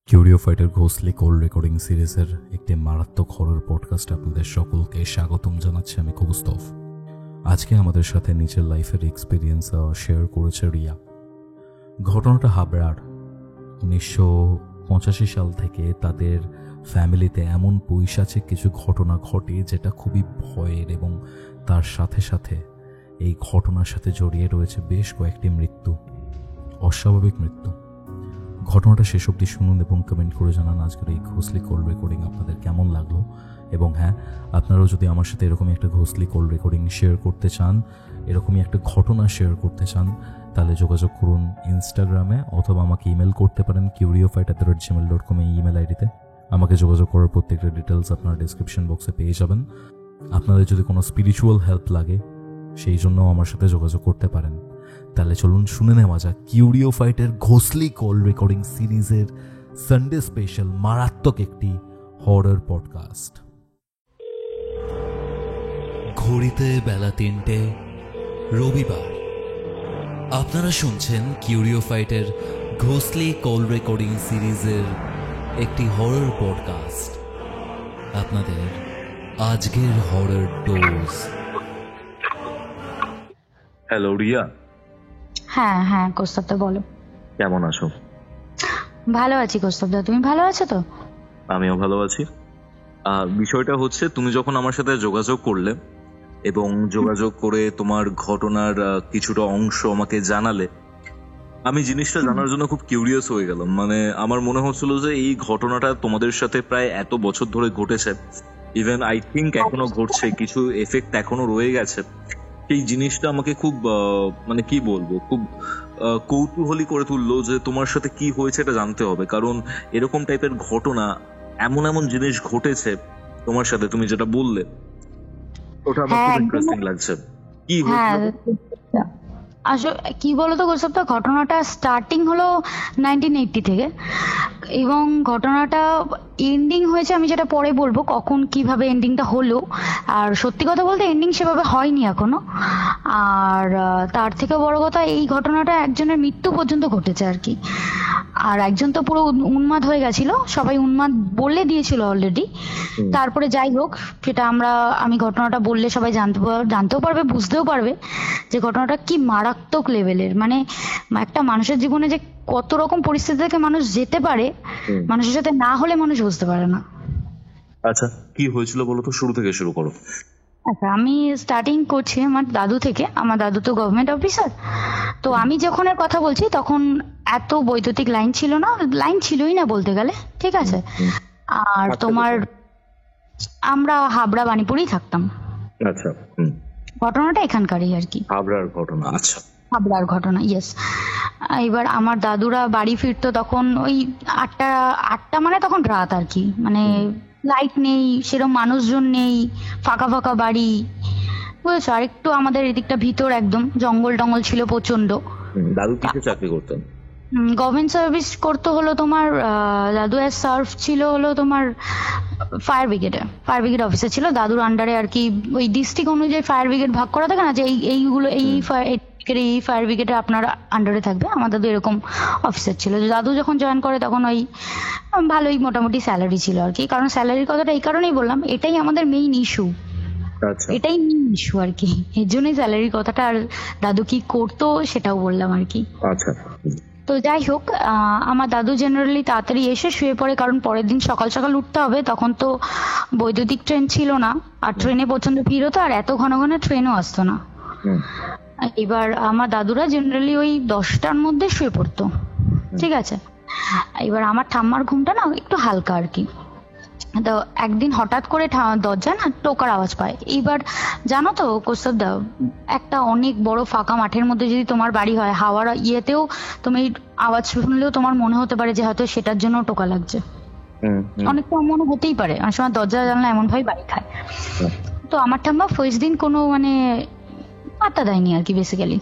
কিউরিও fighter ঘোষলি কোল recording সিরিজের একটি মারাত্মক হরর পডকাস্টে আপনাদের সকলকে স্বাগতম জানাচ্ছি আমি কৌস্তভ। আজকে আমাদের সাথে নিজের লাইফের এক্সপিরিয়েন্স শেয়ার করেছে রিয়া। ঘটনাটা হাবড়ার 1985 সাল থেকে তাদের ফ্যামিলিতে এমন পৈশাচিক কিছু ঘটনা ঘটে যেটা খুবই ভয়ের, এবং তার সাথে সাথে এই ঘটনার সাথে জড়িয়ে রয়েছে বেশ কয়েকটি মৃত্যু, অস্বাভাবিক মৃত্যু। ঘটনাটা শেষ অবধি শুনুন এবং কমেন্ট করে জানান আজকের এই ঘোষলি কল রেকর্ডিং আপনাদের কেমন লাগলো। এবং হ্যাঁ, আপনারাও যদি আমার সাথে এরকমই একটা ঘোষলি কল রেকর্ডিং শেয়ার করতে চান, এরকমই একটা ঘটনা শেয়ার করতে চান, তাহলে যোগাযোগ করুন ইনস্টাগ্রামে, অথবা আমাকে ইমেল করতে পারেন curiofite@gmail.com এই ইমেল আইডিতে। আমাকে যোগাযোগ করার প্রত্যেকটা ডিটেলস আপনারা ডিসক্রিপশন বক্সে পেয়ে যাবেন। আপনাদের যদি কোনো স্পিরিচুয়াল হেল্প লাগে সেই জন্য আমার সাথে যোগাযোগ করতে পারেন। তাহলে চলুন শুনে নেওয়া যাক কিউরিও ফাইটের ঘোষলি কল রেকর্ডিং সিরিজের সানডে স্পেশাল মারাত্মক একটি হরর পডকাস্ট। ঘড়িতে বেলা 3টে, রবিবার। আপনারা শুনছেন কিউরিও ফাইটের ঘোষলি কল রেকর্ডিং সিরিজের একটি হরর পডকাস্ট। আপনাদের আজকের হরর ডোজ। হ্যালো রিয়া। হ্যাঁ হ্যাঁ কৌস্তবদা বলো। কেমন আছো? ভালো আছি কৌস্তবদা, তুমি ভালো আছো তো? আমিও ভালো আছি। বিষয়টা হচ্ছে, তুমি যখন আমার সাথে যোগাযোগ করলে এবং যোগাযোগ করে তোমার ঘটনার কিছুটা অংশ আমাকে জানালে, আমি জিনিসটা জানার জন্য খুব কিউরিয়াস হয়ে গেলাম। মানে আমার মনে হচ্ছিল যে এই ঘটনাটা তোমাদের সাথে প্রায় এত বছর ধরে ঘটেছে, ইভেন আই থিঙ্ক এখনো ঘটছে, কিছু এফেক্ট এখনো রয়ে গেছে। সেই জিনিসটা আমাকে খুব মানে কি বলবো, খুব কৌতূহলী করে তুললো যে তোমার সাথে কি হয়েছে এটা জানতে হবে। কারণ এরকম টাইপের ঘটনা, এমন এমন জিনিস ঘটেছে তোমার সাথে, তুমি যেটা বললে ওটা আমার খুব ইন্টারেস্টিং লাগছে। কি হয়েছিল? আসলে কি বলতো কৌস্তবদা, ঘটনাটা স্টার্টিং হলো 1980 থেকে, এবং ঘটনাটা এন্ডিং হয়েছে আমি যেটা পরে বলবো কখন কিভাবে এন্ডিংটা হলো। আর সত্যি কথা বলতে এন্ডিং সেভাবে হয়নি এখনো। আর তার থেকে বড় কথা, এই ঘটনাটা একজনের মৃত্যু পর্যন্ত ঘটেছে আর কি। আর একজন তো পুরো উন্মাদ হয়ে গেছিল, সবাই উন্মাদ বলে দিয়েছিল অলরেডি। তারপরে যাই হোক, সেটা আমি ঘটনাটা বললে সবাই জানতেও পারবে, বুঝতেও পারবে যে ঘটনাটা কি মারাত্মক লেভেলের। মানে একটা মানুষের জীবনে যে কত রকম পরিস্থিতি থেকে মানুষ যেতে পারে, মানুষের সাথে না হলে মানুষ বুঝতে পারে না। আচ্ছা, কি হয়েছিল বলো তো, শুরু থেকে শুরু করো। আচ্ছা, আমি স্টার্টিং করছি আমার দাদু থেকে। আমার দাদু তো গভর্নমেন্ট অফিসার। তো আমি যখন এর কথা বলছি তখন এত বৈদ্যুতিক লাইন ছিল না, লাইন ছিলই না বলতে গেলে, ঠিক আছে। আর তোমার আমরা হাবড়া বাণীপুরেই থাকতাম। আচ্ছা, ঘটনাটা এখানকারই আর কি, হাবড়ার ঘটনা। আচ্ছা, হাবড়ার ঘটনা, ইয়েস। এবার আমার দাদুরা বাড়ি ফিরতো তখন ওই 8টা মানে তখন রাত আর কি। মানে লাইট নেই, সেরকম মানুষজন নেই, ফাঁকা ফাঁকা বাড়ি, বুঝেছো। আর একটু আমাদের এদিকটা ভিতর, একদম জঙ্গল টঙ্গল ছিল প্রচন্ড। দাদু কিসে চাকরি করতেন? গভর্নমেন্ট সার্ভিস করতে হলো তোমার। দাদু এর সার্ভ ছিল হলো তোমার ফায়ার ব্রিগেড অফিসার ছিল দাদুর আন্ডারে আর কি। ওই ডিস্ট্রিক্ট অনুযায়ী ফায়ার ব্রিগেড ভাগ করা থাকে না, যে এইগুলো এই ফায়ার ব্রিগেডে আপনার আন্ডারে থাকবে। আমার দাদু এরকম অফিসার ছিল। দাদু যখন জয়েন করে তখন ওই ভালোই মোটামুটি স্যালারি ছিল আর কি। কারণ স্যালারির কথাটা এই কারণেই বললাম, এটাই আমাদের মেইন ইস্যু, এটাই মেইন ইস্যু আর কি। এর জন্যই স্যালারির কথাটা। আর দাদু কি করতো সেটাও বললাম আর কি। আচ্ছা, তো যাই হোক, আমার দাদু জেনারেলি তাড়াতাড়ি এসে শুয়ে পড়ে, কারণ পরের দিন সকাল সকাল উঠতে হবে। তখন তো বৈদ্যুতিক ট্রেন ছিল না, আর ট্রেনে প্রচন্ড ভিড় হতো, আর এত ঘন ঘন ট্রেনও আসতো না। এবার আমার দাদুরা জেনারেলি ওই 10টার মধ্যে শুয়ে পড়তো, ঠিক আছে। এবার আমার ঠাম্মার ঘুমটা না একটু হালকা আর কি। তো একদিন হঠাৎ করে দরজা না টোকার আওয়াজ পায়। এইবার জানো তো কৌস্তবদা, একটা অনেক বড় ফাঁকা মাঠের মধ্যে যদি তোমার বাড়ি হয়, হাওয়ার ইয়েতেও তুমি আওয়াজ শুনলেও তোমার মনে হতে পারে যে হয়তো সেটার জন্য টোকা লাগছে। অনেকটা মনে হতেই পারে, অনেক সময় দরজা জানলা এমন ভাবে বাড়ি খায়। তো আমার ঠাম্মা ফার্স্ট দিন কোনো মানে পাত্তা দেয়নি আর কি বেসিক্যালি।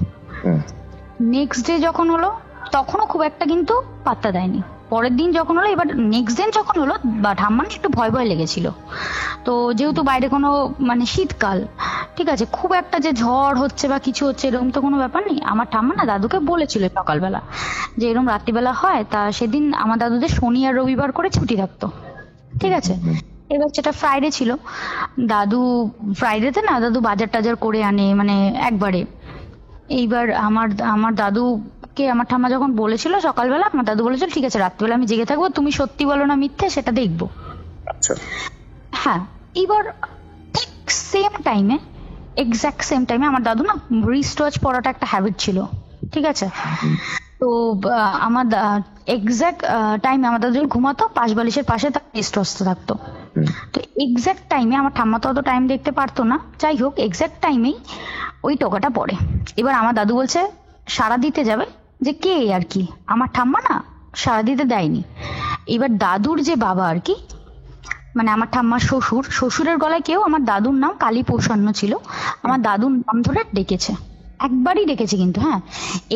নেক্সট ডে যখন হলো তখনও খুব একটা কিন্তু পাত্তা দেয়নি। পরের দিন যখন হলো, এবার নেক্সট দিন যখন হলো বা ঠাম্মার একটু ভয় ভয় লেগেছিল। তো যেহেতু বাইরে কোনো মানে শীতকাল, ঠিক আছে, খুব একটা যে ঝড় হচ্ছে বা কিছু হচ্ছে এরকম তো কোনো ব্যাপার নেই। আমার ঠাম্মা না দাদুকে বলেছিল সকালবেলা যে এরকম রাত্রিবেলা হয়, তা সেদিন আমার দাদুদের শনি আর রবিবার করে ছুটি থাকতো, ঠিক আছে। এবার সেটা ফ্রাইডে ছিল, দাদু ফ্রাইডেতে না দাদু বাজার টাজার করে আনে মানে একবারে। এইবার আমার দাদুকে আমার ঠাম্মা যখন বলেছিল সকালবেলা, আমার দাদু বলেছিল ঠিক আছে রাত্রিবেলা আমি জেগে থাকবো, তুমি সত্যি বলো না মিথ্যে সেটা দেখবো। আচ্ছা। হ্যাঁ, এবার ঠিক সেম টাইমে, এক্স্যাক্ট সেম টাইমে আমার দাদু না রিস্ট ওয়াচ পরাটা একটা হ্যাবিট ছিল, ঠিক আছে। তো আমার এক্স্যাক্ট টাইমে আমার দাদু যখন ঘুমাতো পাশ বালিশের পাশে তার রিস্ট ওয়াচটা থাকতো। তো এক্স্যাক্ট টাইমে আমার ঠাম্মা তো অত টাইম দেখতে পারতো না, যাই হোক এক্স্যাক্ট টাইমেই ওই টোকাটা পড়ে। এবার আমার দাদু বলছে সাড়া দিতে যাবে, যে কে আর কি, আমার ঠাম্মা না সাড়া দিতে দেয়নি। এবার দাদুর যে বাবা আর কি, মানে আমার ঠাম্মার শ্বশুরের গলায় কেউ আমার দাদুর নাম কালী প্রসন্ন ছিল, আমার দাদুর নাম ধরে ডেকেছে, একবারই ডেকেছে কিন্তু। হ্যাঁ,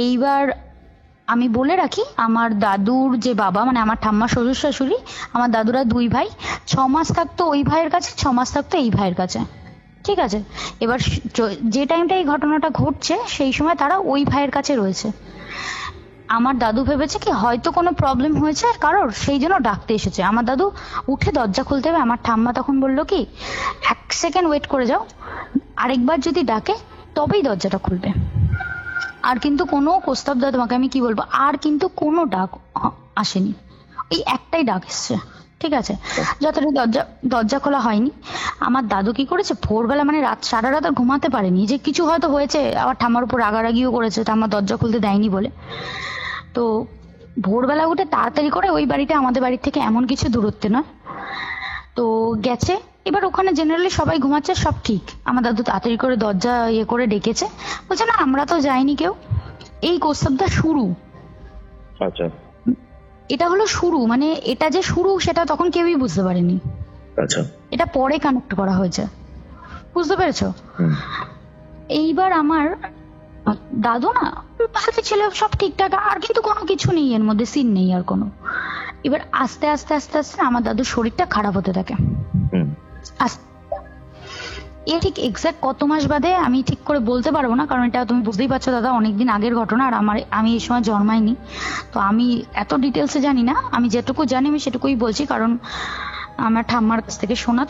এইবার আমি বলে রাখি আমার দাদুর যে বাবা মানে আমার ঠাম্মার শ্বশুর শাশুড়ি, আমার দাদুরা 2 ভাই, 6 মাস থাকতো ওই ভাইয়ের কাছে, 6 মাস থাকতো এই ভাইয়ের কাছে, ঠিক আছে। এবার যে টাইমটা এই ঘটনাটা ঘটছে সেই সময় তারা ওই ভাইয়ের কাছে রয়েছে। আমার দাদু ভেবেছে কি হয়তো কোনো প্রবলেম হয়েছে কারোর, সেই জন্য ডাকতে এসেছে। আমার দাদু উঠে দরজা খুলতে হবে, আমার ঠাম্মা তখন বললো কি 1 সেকেন্ড ওয়েট করে যাও, আরেকবার যদি ডাকে তবেই দরজাটা খুলবে। আর কিন্তু কোনো প্রস্তাব দেওয়া, তোমাকে আমি কি বলবো, আর কিন্তু কোনো ডাক আসেনি, এই একটাই ডাক এসছে, ঠিক আছে। যতটা দরজা খোলা হয়নি, আমার দাদু কি করেছে ভোরবেলা মানে সারা রাত আর ঘুমাতে পারেনি, যে কিছু হয়তো হয়েছে, আবার ঠাম্মার উপর রাগারাগিও করেছে ঠাম্মা দরজা খুলতে দেয়নি বলে। তো ভোরবেলা উঠে তাড়াতাড়ি করে, ওই বাড়িটা আমাদের বাড়ির থেকে এমন কিছু দূরত্বে নয়, তো গেছে। এবার ওখানে জেনারেলি সবাই ঘুমাচ্ছে, সব ঠিক। আমার দাদু তাড়াতাড়ি করে দরজা করে ডেকেছে, বলছে না আমরা তো যাইনি কেউ। এই কোস্তবটা শুরু, আচ্ছা, এটা হলো শুরু, মানে এটা যে শুরু সেটা তখন কেউই বুঝতে পারেনি, আচ্ছা, এটা পরে কানেক্ট করা হয়েছে, বুঝতে পেরেছো। এইবার আমার দাদু না ভালো ছিল, সব ঠিকঠাক, আর কিন্তু কোনো কিছু নেই এর মধ্যে, সিন নেই আর কোনো। এবার আস্তে আস্তে আস্তে আস্তে আমার দাদুর শরীরটা খারাপ হতে থাকে। এ ঠিক এক্সাক্ট কত মাস বাদে আমি ঠিক করে বলতে পারবো না, কারণ এটা তুমি বুঝতেই পারছো দাদা অনেকদিন আগের ঘটনা, আর আমি এই সময় জন্মাইনি, তো আমি এত ডিটেলসে জানি না। আমি যেটুকু জানি আমি সেটুকুই বলছি, কারণ আমার ঠাম্মার কাছ থেকে শোনা।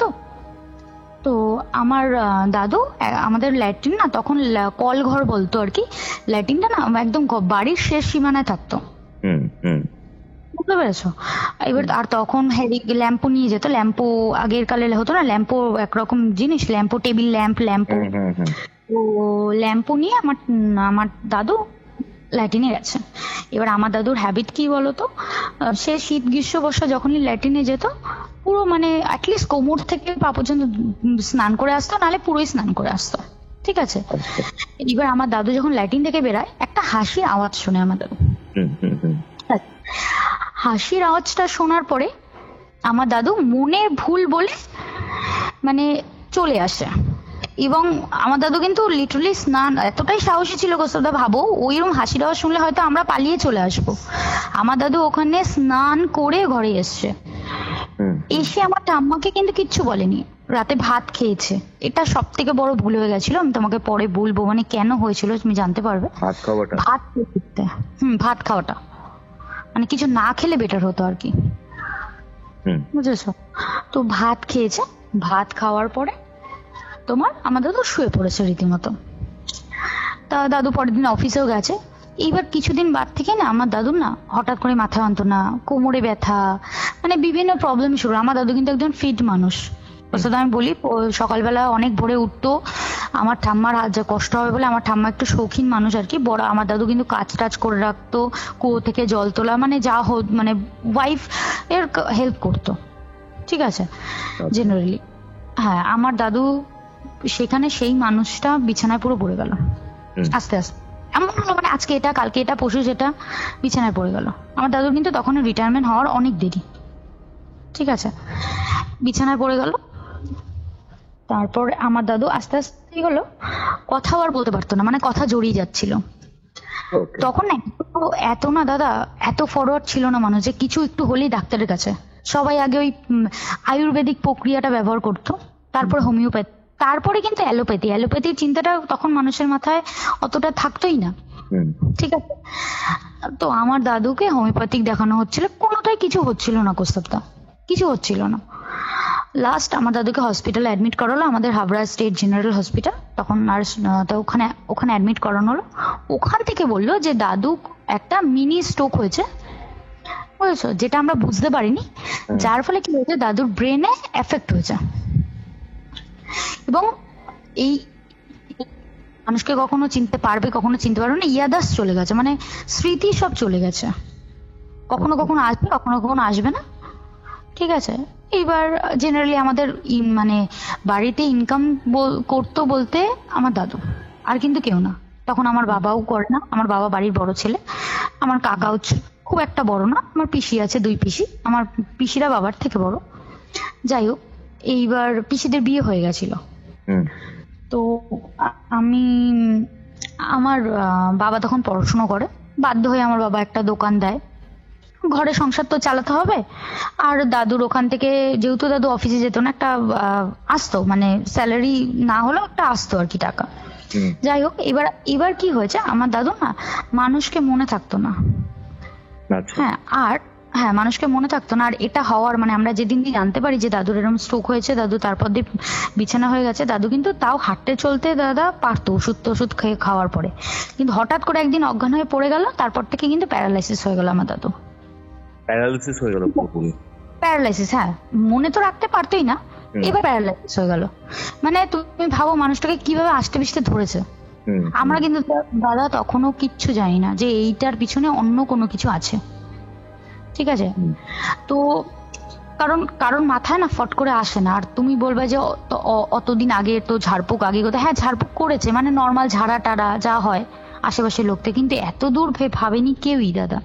তো আমার দাদু, আমাদের ল্যাট্রিন না তখন কল ঘর বলতো আর কি, ল্যাট্রিনটা না একদম বাড়ির শেষ সীমানায় থাকতো, বুঝতে পেরেছো। এবার আর তখন ল্যাম্পো নিয়ে যেত, ল্যাম্পো আগের কালে হতো না, ল্যাম্পো একরকম জিনিস, ল্যাম্পো টেবিল ল্যাম্পো, তো ল্যাম্পো নিয়ে আমার দাদু ল্যাট্রিনে গেছে। এবার আমার দাদুর হ্যাবিট কি বলতো, সে শীত গ্রীষ্ম বর্ষা যখনই ল্যাট্রিনে যেত পুরো মানে অ্যাটলিস্ট কোমর থেকে পা পর্যন্ত স্নান করে আসতো, নাহলে পুরোই স্নান করে আসতো, ঠিক আছে। এবার আমার দাদু যখন ল্যাট্রিন থেকে বেরায় একটা হাসির আওয়াজ শোনে আমার দাদু। হাসির আওয়াজটা শোনার পরে আমার দাদু মনে ভুল বলে মানে চলে আসে, এবং আমার দাদু কিন্তু লিটারালি স্নান, এতটাই সাহসী ছিল কোস্তাদা, ভাবো ওইরকম হাসির আওয়াজ শুনলে হয়তো আমরা পালিয়ে চলে আসবো, আমার দাদু ওখানে স্নান করে ঘরে এসছে। এসে আমার ঠাম্মাকে কিন্তু কিচ্ছু বলেনি, রাতে ভাত খেয়েছে। এটা সব থেকে বড় ভুল হয়ে গেছিল, আমি তোমাকে পরে বলবো মানে কেন হয়েছিল, তুমি জানতে পারবে। ভাত খাওয়াটা মানে কিছু না খেলে বেটার হতো আর কি, বুঝেছো। তো ভাত খেয়েছে, ভাত খাওয়ার পরে তোমার আমার দাদু শুয়ে পড়েছে রীতিমতো। তা দাদু পরের দিন অফিসেও গেছে। এইবার কিছুদিন বাদ থেকে না আমার দাদুর না হঠাৎ করে মাথা যন্ত্রণা, কোমরে ব্যথা, মানে বিভিন্ন প্রবলেম শুরু। আমার দাদু কিন্তু একজন ফিট মানুষ, আমি বলি সকালবেলা অনেক ভোরে উঠতো, আমার ঠাম্মার যা কষ্ট হবে বলে, আমার ঠাম্মা একটু শৌখিন মানুষ আর কি, বড় আমার দাদু কিন্তু কাজ টাজ করে রাখতো, কুয়ো থেকে জল তোলা, মানে যা হোক মানে ওয়াইফ এর হেল্প করতো, ঠিক আছে জেনারেলি। হ্যাঁ, আমার দাদু সেখানে সেই মানুষটা বিছানায় পুরো পড়ে গেল আস্তে আস্তে, এমন হলো মানে আজকে এটা কালকে এটা পরশু সেটা, বিছানায় পড়ে গেল। আমার দাদুর কিন্তু তখন রিটায়ারমেন্ট হওয়ার অনেক দেরি, ঠিক আছে, বিছানায় পড়ে গেল। তারপর আমার দাদু আস্তে আস্তে হলো কথাও আর বলতে পারতো না, মানে কথা জড়িয়ে যাচ্ছিল। Okay. তখন এত না দাদা, এত ফরওয়ার্ড ছিল না মানুষ যে কিছু একটু হলেই ডাক্তারের কাছে। সবাই আগে ওই আয়ুর্বেদিক প্রক্রিয়াটা ব্যবহার করতো, তারপরে হোমিওপ্যাথি, তারপরে কিন্তু অ্যালোপ্যাথির চিন্তাটা তখন মানুষের মাথায় অতটা থাকতোই না। ঠিক আছে, তো আমার দাদুকে হোমিওপ্যাথিক দেখানো হচ্ছিল, কোনোটাই কিছু হচ্ছিল না, কোস্তাবদা কিছু হচ্ছিল না। লাস্ট আমার দাদুকে হসপিটালে অ্যাডমিট করালো, আমাদের হাবড়া স্টেট জেনারেল হসপিটাল, তখন নার্স, তো ওখানে অ্যাডমিট করানো হলো। ওখান থেকে বললো যে দাদু একটা মিনি স্ট্রোক হয়েছে, বুঝেছো, যেটা আমরা বুঝতে পারিনি, যার ফলে কি হয়েছে দাদুর ব্রেনে এফেক্ট হয়েছে। এবং এই মানুষকে কখনো চিনতে পারবে, কখনো চিনতে পারবে না, ইয়াদাস চলে গেছে, মানে স্মৃতি সব চলে গেছে, কখনো কখনো আসবে, কখনো কখনো আসবে না। ঠিক আছে, এবার জেনারেলি আমাদের মানে বাড়িতে ইনকাম করতো বলতে আমার দাদু, আর কিন্তু কেউ না। তখন আমার বাবাও করে না, আমার বাবা বাড়ির বড় ছেলে, আমার কাকাও খুব একটা বড় না, আমার পিসি আছে, 2 পিসি, আমার পিসিরা বাবার থেকে বড়। যাই হোক, এইবার পিসিদের বিয়ে হয়ে গেছিল। তো আমি, আমার বাবা তখন পড়াশুনো করে, বাধ্য হয়ে আমার বাবা একটা দোকান দেয়, ঘরে সংসার তো চালাতে হবে। আর দাদুর ওখান থেকে, যেহেতু দাদু অফিসে যেত না, একটা আসতো, মানে স্যালারি না হলেও একটা আসতো আর কি টাকা। যাই হোক, এবার কি হয়েছে, আমার দাদু না মানুষকে মনে থাকতো না। হ্যাঁ, মানুষকে মনে থাকতো না। আর এটা হওয়ার মানে আমরা যেদিন জানতে পারি যে দাদুর এরকম স্ট্রোক হয়েছে, দাদু তারপর দিয়ে বিছানা হয়ে গেছে, দাদু কিন্তু তাও হাঁটতে চলতে দাদা পারতো ওষুধ খাওয়ার পরে, কিন্তু হঠাৎ করে একদিন অজ্ঞান হয়ে পড়ে গেল, তারপর থেকে কিন্তু প্যারালাইসিস হয়ে গেল আমার দাদু। প্যারালাইসিস হয়ে গেল পুরোপুরি? প্যারালাইসিস, হ্যাঁ, মনে তো রাখতে পারতোই না, এবার প্যারালাইসিস হয়ে গেল। মানে তুমি ভাবো মানুষটাকে কিভাবে আষ্টে পিষ্টে ধরেছে। আমরা কিন্তু দাদা তখনও কিচ্ছু জানি না যে এইটার পিছনে অন্য কোনো কিছু আছে। ঠিক আছে, তো কারণ মাথায় না ফট করে আসে না। আর তুমি বলবে যে অতদিন আগে তো ঝাড়ফুঁক আগে কোথায়, হ্যাঁ ঝাড়ফুঁক করেছে, মানে নর্মাল ঝাড়া টাড়া যা হয় আশেপাশের লোকতে, কিন্তু এত দূর ভাবেনি কেউই দাদা।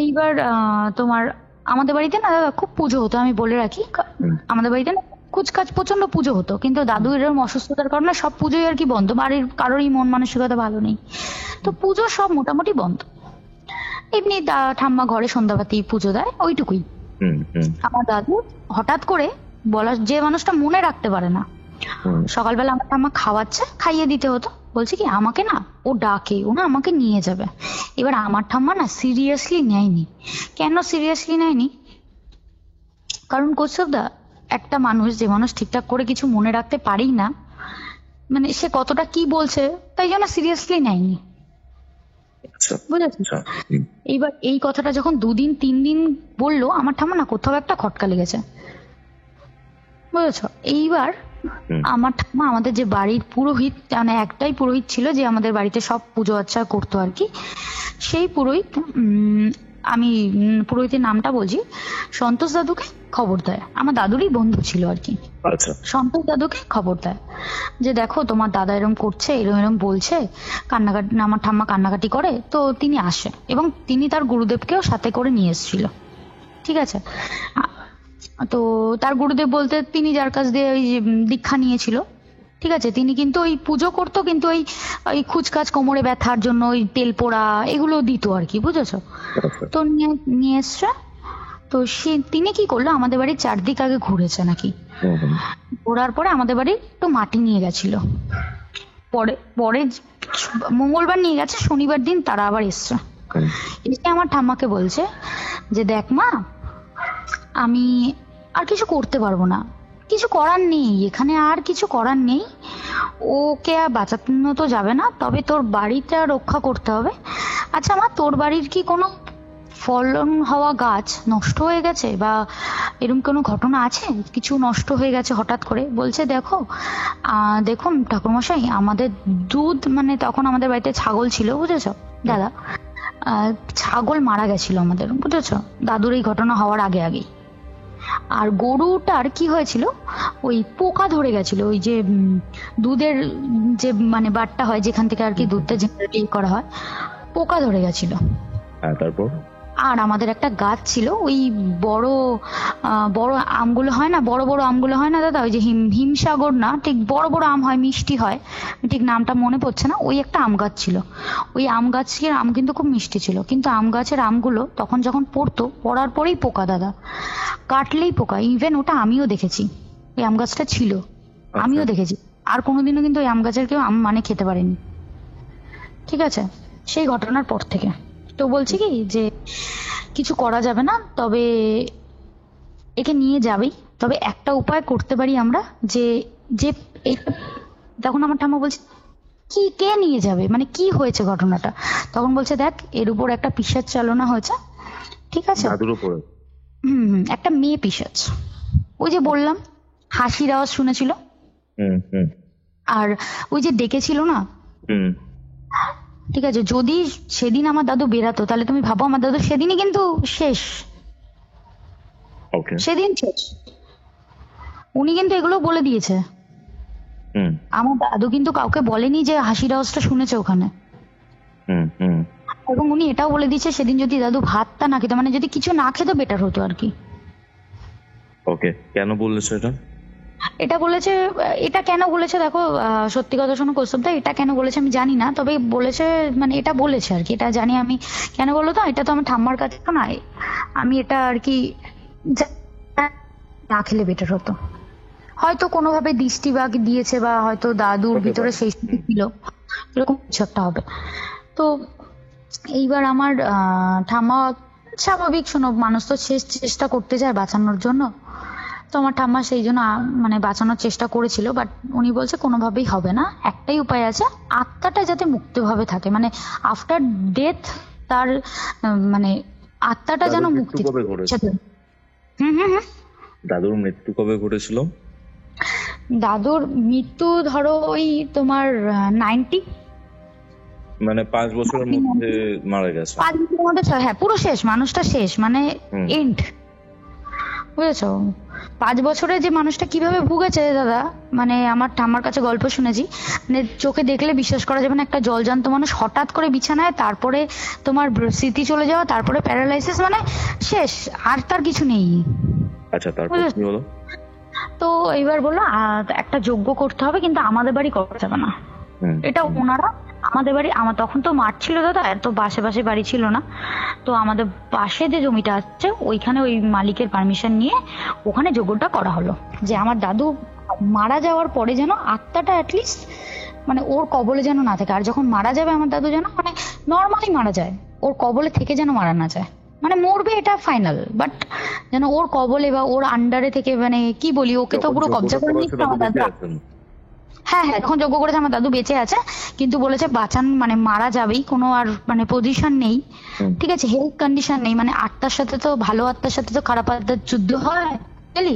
এইবার তোমার আমাদের বাড়িতে না দাদা খুব পুজো হতো, আমি বলে রাখি, আমাদের বাড়িতে না কুচকাচ প্রচন্ড পুজো হতো, কিন্তু দাদু এরকম অসুস্থতার কারণে সব পুজোই আর কি বন্ধ, বাড়ির কারোরই মন মানসিকতা ভালো নেই, তো পুজো সব মোটামুটি বন্ধ। এমনি ঠাম্মা ঘরে সন্ধ্যাবাতি পুজো দেয়, ওইটুকুই। আমার দাদু হঠাৎ করে, বলা যে মানুষটা মনে রাখতে পারে না, সকালবেলা আমার ঠাম্মা খাওয়াচ্ছে, খাইয়ে দিতে হতো, বলছে কি আমাকে না ও ডাকে, ও না আমাকে নিয়ে যাবে। এবার আমার ঠাম্মা না সিরিয়াসলি নেয়নি। কেন সিরিয়াসলি নেয়নি? কারণ কৌশবদা, একটা মানুষ, যে মানুষ ঠিকঠাক করে কিছু মনে রাখতে পারেই না, মানে সে কতটা কি বলছে তাই জন্য সিরিয়াসলি নেয়নি, বুঝেছি। এইবার এই কথাটা যখন 2 দিন 3 দিন বললো, আমার ঠাম্মা না কোথাও একটা খটকা লেগেছে, বুঝেছো। এইবার আমার ঠাম্মা আমাদের যে বাড়ির পুরোহিত, মানে একটাই পুরোহিত ছিল যে আমাদের বাড়িতে সব পুজো আচ্ছা করতো আর কি, সেই পুরোহিত, আমি পুরোহিতের নামটা বলছি, সন্তোষ দাদুকে খবর দেয়, আমার দাদুরই বন্ধু ছিল আর কি। সন্তোষ দাদুকে খবর দেয় যে দেখো তোমার দাদা এরম করছে, এরম বলছে, কান্নাকাটি, আমার ঠাম্মা কান্নাকাটি করে, তো তিনি আসে এবং তিনি তার গুরুদেবকেও সাথে করে নিয়ে এসেছিল। ঠিক আছে, তো তার গুরুদেব বলতে তিনি যার কাছ দিয়ে ওই দীক্ষা নিয়েছিল, ঠিক আছে, তিনি কিন্তু ওই পুজো করতো, কিন্তু ওই খুচকাচ কোমরে ব্যথার জন্য ওই তেল পোড়া এগুলো দিত আর কি, বুঝেছো। তো নিয়ে এসছে, তো তিনি কি করলো, আমাদের বাড়ির চারদিক আগে ঘুরেছে নাকি, ঘোরার পরে আমাদের বাড়ি একটু মাটি নিয়ে গেছিল, পরে মঙ্গলবার নিয়ে গেছে, শনিবার দিন তারা আবার এসছে, এসে আমার ঠাম্মাকে বলছে যে দেখ মা, আমি আর কিছু করতে পারবো না, কিছু করার নেই এখানে, আর কিছু করার নেই, ওকে আর বাঁচানো তো যাবে না, তবে তোর বাড়িটা রক্ষা করতে হবে। আচ্ছা মা, তোর বাড়ির কি কোনো ফলন হওয়া গাছ নষ্ট হয়ে গেছে বা এরকম কোনো ঘটনা আছে, কিছু নষ্ট হয়ে গেছে হঠাৎ করে? বলছে দেখুন ঠাকুরমশাই, আমাদের দুধ, মানে তখন আমাদের বাড়িতে ছাগল ছিল, বুঝেছো দাদা, ছাগল মারা গেছিল আমাদের, বুঝেছো, দাদুর এই ঘটনা হওয়ার আগেই। আর গরুটার কি হয়েছিল, ওই পোকা ধরে গেছিল, ওই যে দুধের যে মানে বাটটা হয় যেখান থেকে আর কি দুধটা জেনারেলি করা হয়, পোকা ধরে গেছিল। তারপর আর আমাদের একটা গাছ ছিল, ওই বড় বড় আমগুলো হয় না, বড় বড় আমগুলো হয় না দাদা, ওই যে হিমসাগর না, ঠিক বড় বড় আম হয়, মিষ্টি হয়, ঠিক নামটা মনে পড়ছে না, ওই একটা আম গাছ ছিল। ওই আম গাছের আম কিন্তু খুব মিষ্টি ছিল, কিন্তু আম গাছের আমগুলো তখন যখন পড়ার পরেই পোকা দাদা, কাটলেই পোকা। ইভেন ওটা আমিও দেখেছি, ওই আম গাছটা ছিল, আমিও দেখেছি। আর কোনোদিনও কিন্তু ওই আম গাছের কেউ আম মানে খেতে পারেনি, ঠিক আছে, সেই ঘটনার পর থেকে। তো বলছি কি যে কিছু করা যাবে না, তবে একে নিয়ে যাবেই, তবে একটা উপায় করতে পারি আমরা, যে যে তখন আমার ঠাম্মা বলছে কি কে নিয়ে যাবে, মানে কি হয়েছে ঘটনাটা, তখন বলছে দেখ এর উপর একটা পিশাচ চালনা হয়েছে, ঠিক আছে, দাদুর উপরে? একটা মেয়ে পিশাচ, ওই যে বললাম হাসির আওয়াজ শুনেছিল, আর ওই যে ডেকেছিল না, ঠিক আছে, যদি সেদিন আমার দাদু বেরাতো তাহলে তুমি ভাবো আমার দাদু সেদিনই কিন্তু শেষ, সেদিন শেষ। উনি কিন্তু এগুলো বলে দিয়েছে, আমার দাদু কিন্তু কাউকে বলেনি যে হাসির আওয়াজটা শুনেছে ওখানে, এবং উনি এটাও বলে দিয়েছে সেদিন যদি দাদু ভাতটা না খেত, মানে যদি কিছু না খেত বেটার হতো আর কি। ওকে, কেন বললেছে এটা? এটা বলেছে, এটা কেন বলেছে দেখো, সত্যি কথা শোনো কৌস্তবদা, এটা কেন বলেছে আমি জানি না, তবে বলেছে, মানে এটা বলেছে আর কি, এটা জানি আমি। কেন বলো তো, এটা তো আমার ঠাম্মার কাছে তো নাই, আমি এটা আর কি না খেলে বেটার হতো, হয়তো কোনোভাবে দৃষ্টি বা দিয়েছে, বা হয়তো দাদুর ভিতরে সেই স্মৃতি ছিল, এরকম কিছু একটা হবে। তো এইবার আমার ঠাম্মা স্বাভাবিক, শোনো মানুষ তো শেষ চেষ্টা করতে যায় বাঁচানোর জন্য, তো আমার ঠাম্মা সেই জন্য মানে বাঁচানোর চেষ্টা করেছিল, বাট উনি বলছে কোনোভাবেই হবে না, একটাই উপায় আছে, আত্মাটা যাতে মুক্তভাবে থাকে, মানে আফটার ডেথ তার মানে আত্মাটা যেন মুক্তি। দাদুর মৃত্যু কবে ঘটেছিল? দাদুর মৃত্যু ধরো ওই তোমার 90, মানে 5 বছরের মধ্যে মারা গেছে। 5 বছরের মধ্যে, হ্যাঁ পুরো শেষ, মানুষটা শেষ, মানে এন্ড, বুঝেছো? 5 বছরে যে মানুষটা কিভাবে ভুগেছে দাদা, মানে আমার ঠাম্মার কাছে গল্প শুনেছি, মানে চোখে দেখলে বিশ্বাস করা যাবে না, একটা জলজান্ত মানুষ হঠাৎ করে বিছানায়, তারপরে তোমার স্মৃতি চলে যাওয়া, তারপরে প্যারালাইসিস, মানে শেষ, আর তার কিছু নেই। আচ্ছা, তারপর কি হলো? তো এইবার বললো একটা যজ্ঞ করতে হবে, কিন্তু আমাদের বাড়ি করা যাবে না, এটা ওনারা আমাদের বাড়ি, আমার তখন তো মাঠ ছিল দাদা, এত পাশে পাশে বাড়ি ছিল না, তো আমাদের পাশে যে জমিটা আছে ওইখানে ওই মালিকের পারমিশন নিয়ে ওখানে যজ্ঞটা করা হলো, যে আমার দাদু মারা যাওয়ার পরে যেন আত্মাটা অ্যাটলিস্ট মানে ওর কবলে যেন না থাকে, আর যখন মারা যাবে আমার দাদু যেন মানে নর্মালি মারা যায়, ওর কবলে থেকে যেন মারা না যায়, মানে মরবে এটা ফাইনাল, বাট যেন ওর কবলে বা ওর আন্ডারে থেকে, মানে কি বলি, ওকে তো পুরো কবজা করে নিচ্ছে আমার দাদু। হ্যাঁ হ্যাঁ, যখন যজ্ঞ করেছে আমার দাদু বেঁচে আছে, কিন্তু বলেছে বাঁচান, মানে মারা যাবেই, কোনো আর মানে পজিশন নেই, ঠিক আছে, হেলথ কন্ডিশন নেই, মানে আত্মার সাথে তো, ভালো আত্মার সাথে তো খারাপ আত্মার যুদ্ধ হয়, বুঝলি,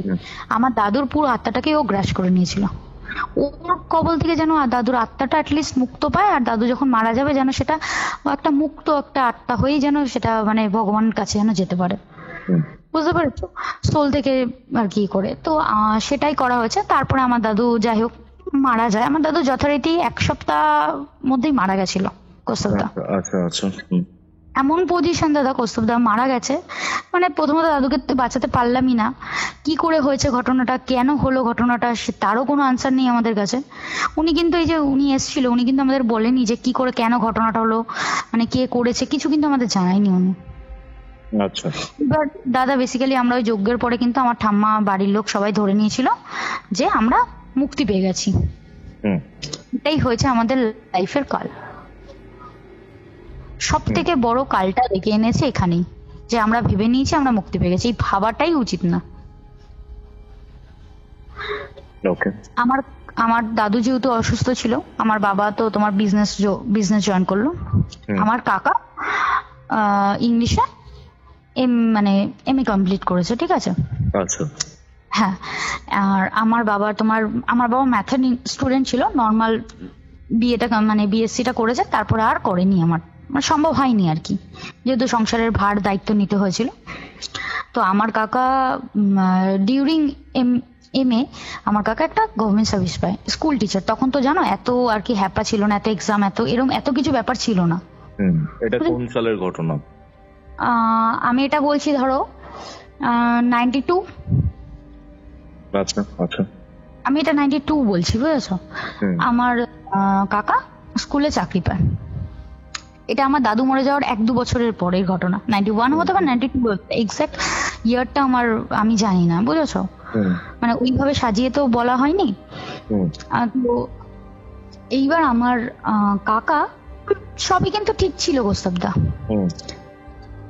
আমার দাদুর পুরো আত্মাটাকে ও গ্রাস করে নিয়েছিল, ওর কবল থেকে যেন দাদুর আত্মাটা অ্যাটলিস্ট মুক্ত পায়, আর দাদু যখন মারা যাবে যেন সেটা একটা মুক্ত একটা আত্মা হয়েই যেন সেটা মানে ভগবানের কাছে যেন যেতে পারে, বুঝতে পারছো, সোল থেকে আর কি করে। তো সেটাই করা হয়েছে। তারপরে আমার দাদু যাই হোক মারা যায়, আমার দাদু যথারীতি 1 সপ্তাহ মধ্যেই মারা গেছিল কৌস্তবদা। আচ্ছা আচ্ছা, এমন পজিশন দাদা কৌস্তবদা মারা গেছে, মানে প্রথমত দাদুকে বাঁচাতে পারলামই না, কি করে হয়েছে ঘটনাটা, কেন হলো ঘটনাটা, তারও কোনো আনসার নেই আমাদের কাছে। উনি কিন্তু এই যে উনি এসেছিল, উনি কিন্তু আমাদের বলেনি যে কি করে কেন ঘটনাটা হলো, মানে কে করেছে, কিছু কিন্তু আমাদের জানায়নি উনি। আচ্ছা, এবার দাদা বেসিক্যালি আমরা ওই যজ্ঞের পরে কিন্তু আমার ঠাম্মা বাড়ির লোক সবাই ধরে নিয়েছিল যে আমরা মুক্তি পেয়ে গেছি, এটাই হয়েছে আমাদের লাইফের কাল, সব থেকে বড় কালটা ডেকে এনেছে এখানেই, যে আমরা ভেবে নিয়েছি আমরা মুক্তি পেয়ে গেছি, এই ভাবাটাই উচিত না। আমার আমার দাদু যেহেতু অসুস্থ ছিল, আমার বাবা তো তোমার বিজনেস জয়েন করলো, আমার কাকা ইংলিশে মানে এমএ কমপ্লিট করেছে, ঠিক আছে, আচ্ছা, হ্যাঁ, আর আমার বাবা ম্যাথের স্টুডেন্ট ছিল, নর্মাল বিএটা মানে বিএসসিটা করেছে, তারপরে আর করেনি, আমার মানে সম্ভব হয়নি আর কি, যেহেতু সংসারের ভার দায়িত্ব নিতে হয়েছিল। তো আমার কাকা ডিউরিং এমএ আমার কাকা একটা গভর্নমেন্ট সার্ভিস পায়, স্কুল টিচার, তখন তো জানো এত আর কি হ্যাপা ছিল না, এত এক্সাম, এত কিছু ব্যাপার ছিল না। এটা কোন সালের ঘটনা? আমি এটা বলছি ধরো 92। আচ্ছা আচ্ছা। আমি এটা 92 বলছি, বুঝেছো? আমার কাকা স্কুলে চাকরি পায়। এটা আমার দাদু মরে যাওয়ার 1-2 বছরের পরের ঘটনা। 91 হতে পারে 92, এক্সাক্ট ইয়ারটা আমি জানি না, বুঝেছো? মানে ওইভাবে সাজিয়ে তো বলা হয়নি। তো এইবার আমার কাকা, সবই কিন্তু ঠিক ছিল গোস্তবদা।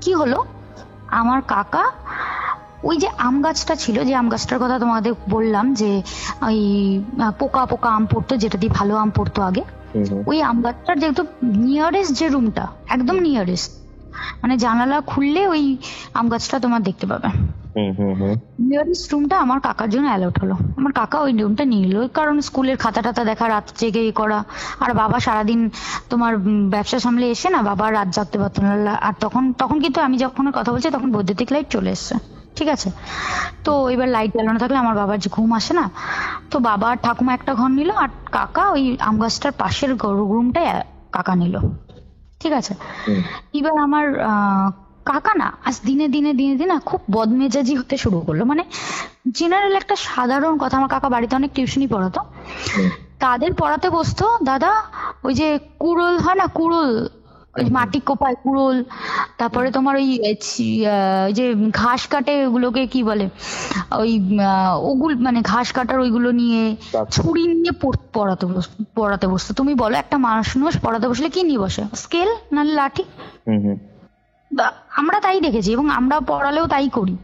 কি হলো, আমার কাকা ওই যে আম গাছটা ছিল, যে আম গাছটার কথা তোমাদের বললাম, যে ওই পোকা পোকা আম পড়তো, যেটা দিয়ে ভালো আম পড়তো আগে, ওই আম গাছটার যেহেতু নিয়ারেস্ট যে রুমটা, একদম নিয়ারেস্ট, মানে জানালা খুললে ওই আম গাছটা তোমার দেখতে পাবে। নিয়ারেস্ট রুমটা আমার কাকার জন্য অ্যালাউড হলো। আমার কাকা ওই রুমটা নিয়ে নিল, কারণ স্কুলের খাতা টাতা দেখা, রাত জেগে করা, আর বাবা সারাদিন তোমার ব্যবসা সামলে এসে না, বাবা রাত জাগতে পারতো না। আর তখন কিন্তু আমি যখন কথা বলছি তখন বৈদ্যুতিক লাইট চলে এসছে, ঠিক আছে? তো এবার লাইট জ্বালানো থাকলে আমার বাবার যে ঘুম আসে না, তো বাবা আর ঠাকুমা একটা ঘর নিল, আর কাকা ওই আম গাছটার পাশের রুমটাই কাকা নিল, ঠিক আছে? এবার আমার কাকা না আজ দিনে দিনে দিনে দিনে খুব বদমেজাজি হতে শুরু করলো। মানে জেনারেল একটা সাধারণ কথা, আমার কাকা বাড়িতে অনেক টিউশনই পড়াতো, তাদের পড়াতে বসতো দাদা, ওই যে কুড়োল হয় না, কুড়োল, মাটি কোপায় কুড়োল, তারপরে তোমার ওই যে ঘাস কাটে, ওগুলোকে কি বলে, ওই ওগুলো মানে ঘাস কাটার ওইগুলো নিয়ে, ছুরি নিয়ে পড়াতে বসতো। তুমি বলো একটা মানুষ পড়াতে বসলে কি নিয়ে বসে? স্কেল নাহলে লাঠি। আমরা তাই দেখেছি এবং আমরা পড়ালেও তাই করি।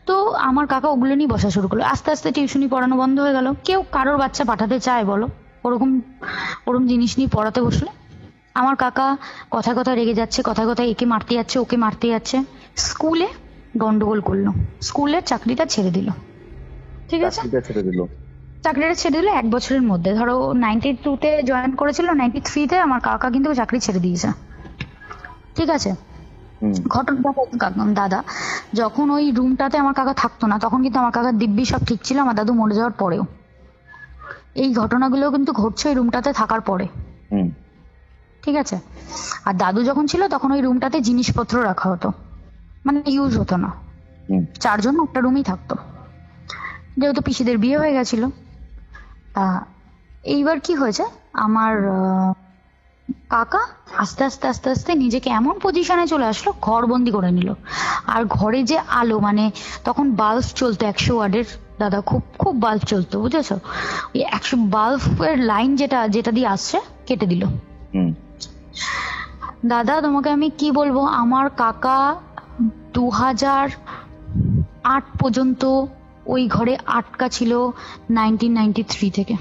তো আমার কাকা ওগুলো নিয়ে বসা শুরু করলো। আস্তে আস্তে টিউশনি পড়ানো বন্ধ হয়ে গেল। কেউ কারোর বাচ্চা পাঠাতে চায় বলো, ওরকম জিনিস নিয়ে পড়াতে বসলে আমার কাকা কথা কথা রেগে যাচ্ছে, কথা কথা একে মারতে যাচ্ছে, ওকে মারতে যাচ্ছে। স্কুলে গন্ডগোল করলো, স্কুলের চাকরিটা ছেড়ে দিল, ঠিক আছে? চাকরিটা ছেড়ে দিল 1 বছরের মধ্যে। ধরো 92-তে জয়েন করেছিল, 93-তে আমার কাকা কিন্তু চাকরি ছেড়ে দিয়েছে, ঠিক আছে? ঘটনা দাদা যখন ওই রুমটাতে আমার কাকা থাকতো না, তখন কিন্তু আমার কাকার দিব্যি সব ঠিক ছিল, আমার দাদু মরে যাওয়ার পরেও। এই ঘটনাগুলো কিন্তু ঘটছে ওই রুমটাতে থাকার পরে, ঠিক আছে? আর দাদু যখন ছিল তখন ওই রুমটাতে জিনিসপত্র রাখা হতো, মানে ইউজ হতো না। 4 জন একটা রুমেই থাকতো, যেহেতু পিসিদের বিয়ে হয়ে গেছিল। এইবার কি হয়েছে, আমার কাকা আস্তে আস্তে আস্তে আস্তে নিজেকে এমন পজিশনে চলে আসলো, ঘর বন্দি করে নিল। আর ঘরে যে আলো, মানে তখন বাল্ব চলতো 100 ওয়াটের দাদা, খুব খুব বাল্ব চলতো, বুঝেছো? ওই 100 বাল্বের লাইন যেটা দিয়ে আসছে কেটে দিল। দাদা তোমাকে আমি কি বলবো, আমার কাকা 2008 পর্যন্ত ওই ঘরে আটকা ছিল, 1993 থেকে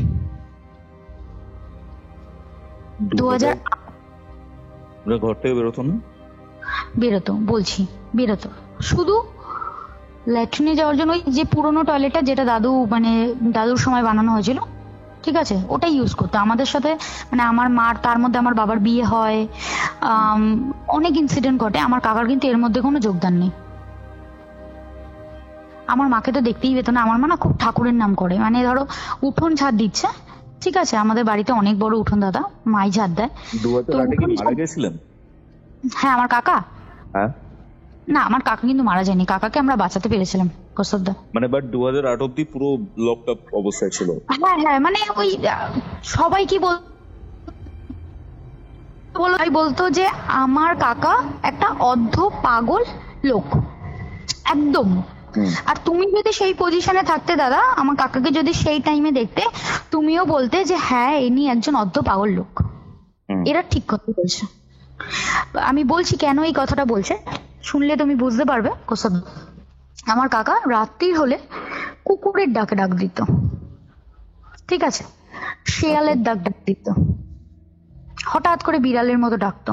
2000 ঘর থেকে বেরোতো না? বেরোতো শুধু ল্যাট্রিনে যাওয়ার জন্য। ওই যে পুরোনো টয়লেটটা, যেটা দাদুর সময় বানানো হয়েছিল, ঠিক আছে, ওটাই ইউজ করতো। আমাদের সাথে মানে আমার মার, তার মধ্যে আমার বাবার বিয়ে হয়, অনেক ইনসিডেন্ট ঘটে। আমার কাকার কিন্তু এর মধ্যে কোনো যোগদান নেই। আমার মাকে তো দেখতেই পেতো না। আমার মা না খুব ঠাকুরের নাম করে, মানে ধরো উঠোন ঝাড় দিচ্ছে, ঠিক আছে, আমাদের বাড়িতে অনেক বড় উঠোন দাদা, মাই ঝাড় দেয়। হ্যাঁ আমার কাকা, না আমার কাকা কিন্তু মারা যায়নি, কাকাকে আমরা বাঁচাতে পেরেছিলাম কৌস্তবদা। মানে বাট 2008 অবধি পুরো লকড আপ অবস্থায় ছিল। হ্যাঁ মানে ওই সবাই কি বলতো যে আমার কাকা একটা অর্ধ পাগল লোক একদম। আর তুমি যদি সেই পজিশনে থাকতে দাদা, আমার কাকাকে যদি সেই টাইমে দেখতে, তুমিও বলতে যে হ্যাঁ ইনি একজন অর্ধ পাগল লোক। এরা ঠিক কথা বলছে। আমি বলছি কেন এই কথাটা বলছে, শুনলে তুমি বুঝতে পারবে। আমার কাকা রাত্রি হলে কুকুরের ডাক দিত, ঠিক আছে, শেয়ালের ডাক দিত, হঠাৎ করে বিড়ালের মতো ডাকতো।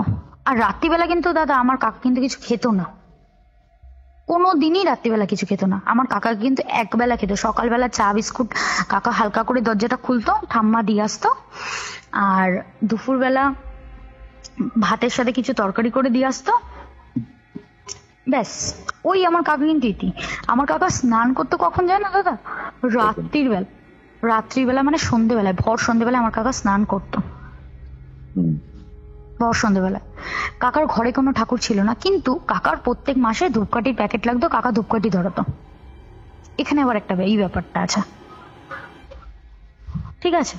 আর রাত্রিবেলা কিন্তু দাদা আমার কাকা কিন্তু কিছু খেত না, কোনো দিনই রাত্রিবেলা কিছু খেত না। আমার কাকা কিন্তু একবেলা খেত, সকালবেলা চা বিস্কুট কাকা হালকা করে দরজাটা খুলতো, ঠাম্মা দিয়ে আসতো, আর দুপুরবেলা ভাতের সাথে কিছু তরকারি করে দিয়ে আসতো, ব্যাস। ওই আমার কাকা কিন্তু আমার কাকা স্নান করতো কখন যায় না দাদা, রাত্রিবেলা মানে সন্ধ্যেবেলায়, ভর সন্ধ্যেবেলায় আমার কাকা স্নান করতো। ভর সন্ধ্যেবেলায়। কাকার ঘরে কোনো ঠাকুর ছিল না, কিন্তু কাকার প্রত্যেক মাসে ধূপকাঠির প্যাকেট লাগতো, কাকা ধূপকাঠি ধরাতো। এখানে আবার একটা এই ব্যাপারটা আছে, ঠিক আছে?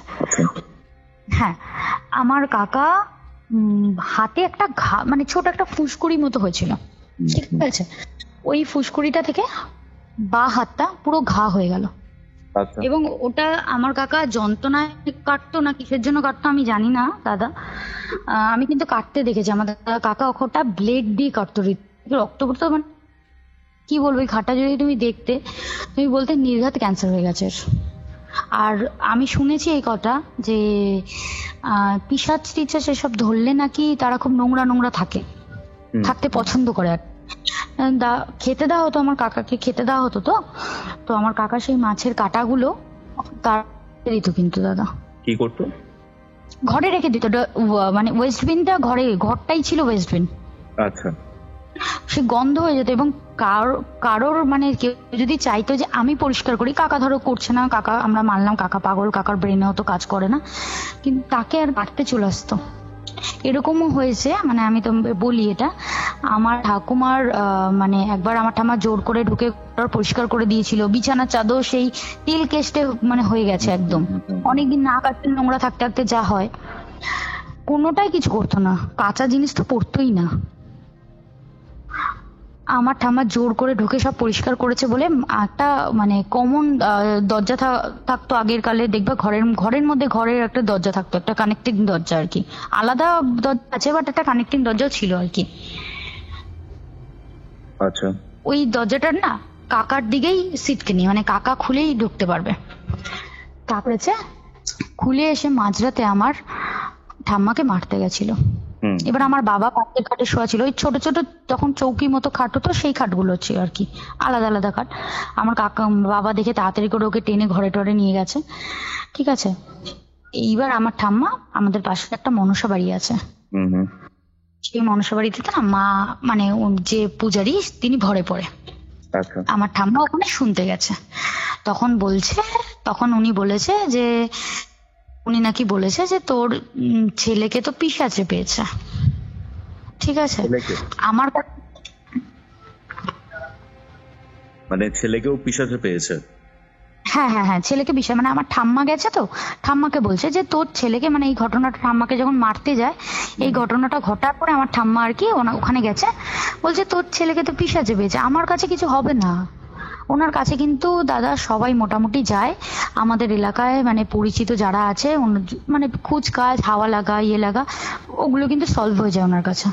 হ্যাঁ, আমার কাকা হাতে একটা ঘা, মানে ছোট একটা ফুসকুড়ি মতো হয়েছিল, ঠিক আছে? ওই ফুসকুড়িটা থেকে বা হাতটা পুরো ঘা হয়ে গেল। আচ্ছা। এবং ওটা আমার কাকা যন্ত্রণায় কাটতো না কিসের জন্য কাটতো আমি জানি না দাদা, আমি কিন্তু কাটতে দেখেছি। আমাদের কাকা ওটা ব্লেড দিয়ে কাটতো, রক্ত পড়তো, মানে কি বলবো, এই ঘাটা যদি তুমি দেখতে, তুমি বলতে নির্ঘাত ক্যান্সার হয়ে গেছে। আর আমি শুনেছি এই কথা যে পিশাচ টিচার এসব ধরলে নাকি তারা খুব নোংরা নোংরা থাকতে পছন্দ করে। আর খেতে দেওয়া হতো, আমার কাকাকে খেতে দেওয়া হতো, তো আমার কাকা সেই মাছের কাঁটাগুলো তার দিত। কিন্তু দাদা কি করতো? ঘরে রেখে দিত, মানে ওয়েস্টবিনটা ঘরটাই ছিল ওয়েস্টবিন। আচ্ছা। সে গন্ধ হয়ে যেত, এবং কারোর মানে কেউ যদি চাইতো যে আমি পরিষ্কার করি, কাকা ধরো করছে না, কাকা আমরা মানলাম কাকা পাগল, কাকার ব্রেনেও তো কাজ করে না, কিন্তু তাকে আর বাড়তে চলে আসতো। এরকমও হয়েছে, মানে আমি তো বলি এটা, আমার ঠাকুমার মানে একবার আমার ঠাম্মা জোর করে ঢুকে পরিষ্কার করে দিয়েছিল, বিছানার চাদর সেই তিল কেষ্টে মানে হয়ে গেছে একদম, অনেকদিন না কাটতে নোংরা থাকতে থাকতে যা হয়, কোনোটাই কিছু করতো না, কাঁচা জিনিস তো পড়তোই না। আমার ঠাম্মা জোর করে ঢুকে সব পরিষ্কার করেছে বলে একটা মানে কমন দরজা থাকতো আগের কালে, দেখবা ঘরের মধ্যে ঘরের একটা দরজা থাকতো, একটা কানেক্টিং দরজা আর কি, আলাদা দরজা আছে বাট একটা কানেক্টিং দরজাও ছিল আর কি। আচ্ছা। ওই দরজাটার না কাকার দিকেই সিটকেনি, মানে কাকা খুলেই ঢুকতে পারবে। তারপরে খুলে এসে মাঝরাতে আমার ঠাম্মাকে মারতে গেছিল। এবার আমার বাবা পাশের খাটে শোয়া ছিল, ওই ছোট ছোট তখন চৌকি মতো খাট হতো, সেই খাটগুলো ছিল আর কি, আলাদা আলাদা খাট। আমার বাবা দেখে তাড়াতাড়ি করে ওকে টেনে ঘরে টরে নিয়ে গেছে, ঠিক আছে? এইবার আমার ঠাম্মা, আমাদের পাশে একটা মনসা বাড়ি আছে, সেই মনসা বাড়িতে না মা মানে যে পূজারি তিনি ঘরে পড়ে, আমার ঠাম্মা ওখানে শুনতে গেছে। তখন উনি বলেছে যে উনি নাকি বলেছে যে তোর ছেলেকে তো পিশাচে পেয়েছে, ঠিক আছে? আমার মানে ছেলেকেও পিশাচে পেয়েছে? হ্যাঁ হ্যাঁ হ্যাঁ, ছেলেকে বিষয়, মানে আমার ঠাম্মা গেছে, তো ঠাম্মাকে বলছে যে তোর ছেলেকে, মানে এই ঘটনাটা ঠাম্মাকে যখন মারতে যায়, এই ঘটনাটা ঘটার পরে আমার ঠাম্মা আর কি ওখানে গেছে, বলছে তোর ছেলেকে তো পিশাচে পেয়েছে, আমার কাছে কিছু হবে না। ওনার কাছে কিন্তু দাদা সবাই মোটামুটি যায়, আমাদের এলাকায় মানে পরিচিত যারা আছে, মানে খুচ কাজ, হাওয়া লাগা, ইয়ে লাগা, ওগুলো কিন্তু সলভ হয়ে যায় ওনার কাছে।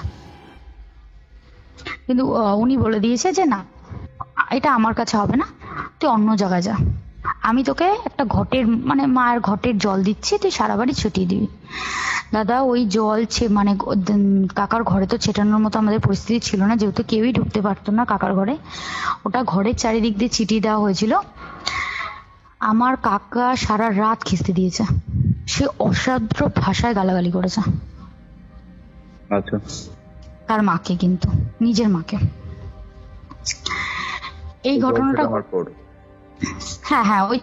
কিন্তু উনি বলে দিয়েছে যে না, এটা আমার কাছে হবে না, তুই অন্য জায়গায় যা, আমি তোকে একটা ঘটের মানে মায়ের ঘটের জল দিচ্ছি, তুই সারা বাড়ি ছিটিয়ে দিবি। দাদা ওই জল মানে কাকার ঘরে তো ছেটানোর মতো আমাদের পরিস্থিতি ছিল না, যেহেতু কেউই ঢুকতে পারতো না কাকার ঘরে, ওটা ঘরের চারিদিক দিয়ে ছিটিয়ে দেওয়া হয়েছিল। আমার কাকা সারা রাত খিস্তি দিয়েছে, সে অসাধ্য ভাষায় গালাগালি করেছে। আচ্ছা। তার মাকে, কিন্তু নিজের মাকে। এই ঘটনাটা হ্যাঁ হ্যাঁ ওই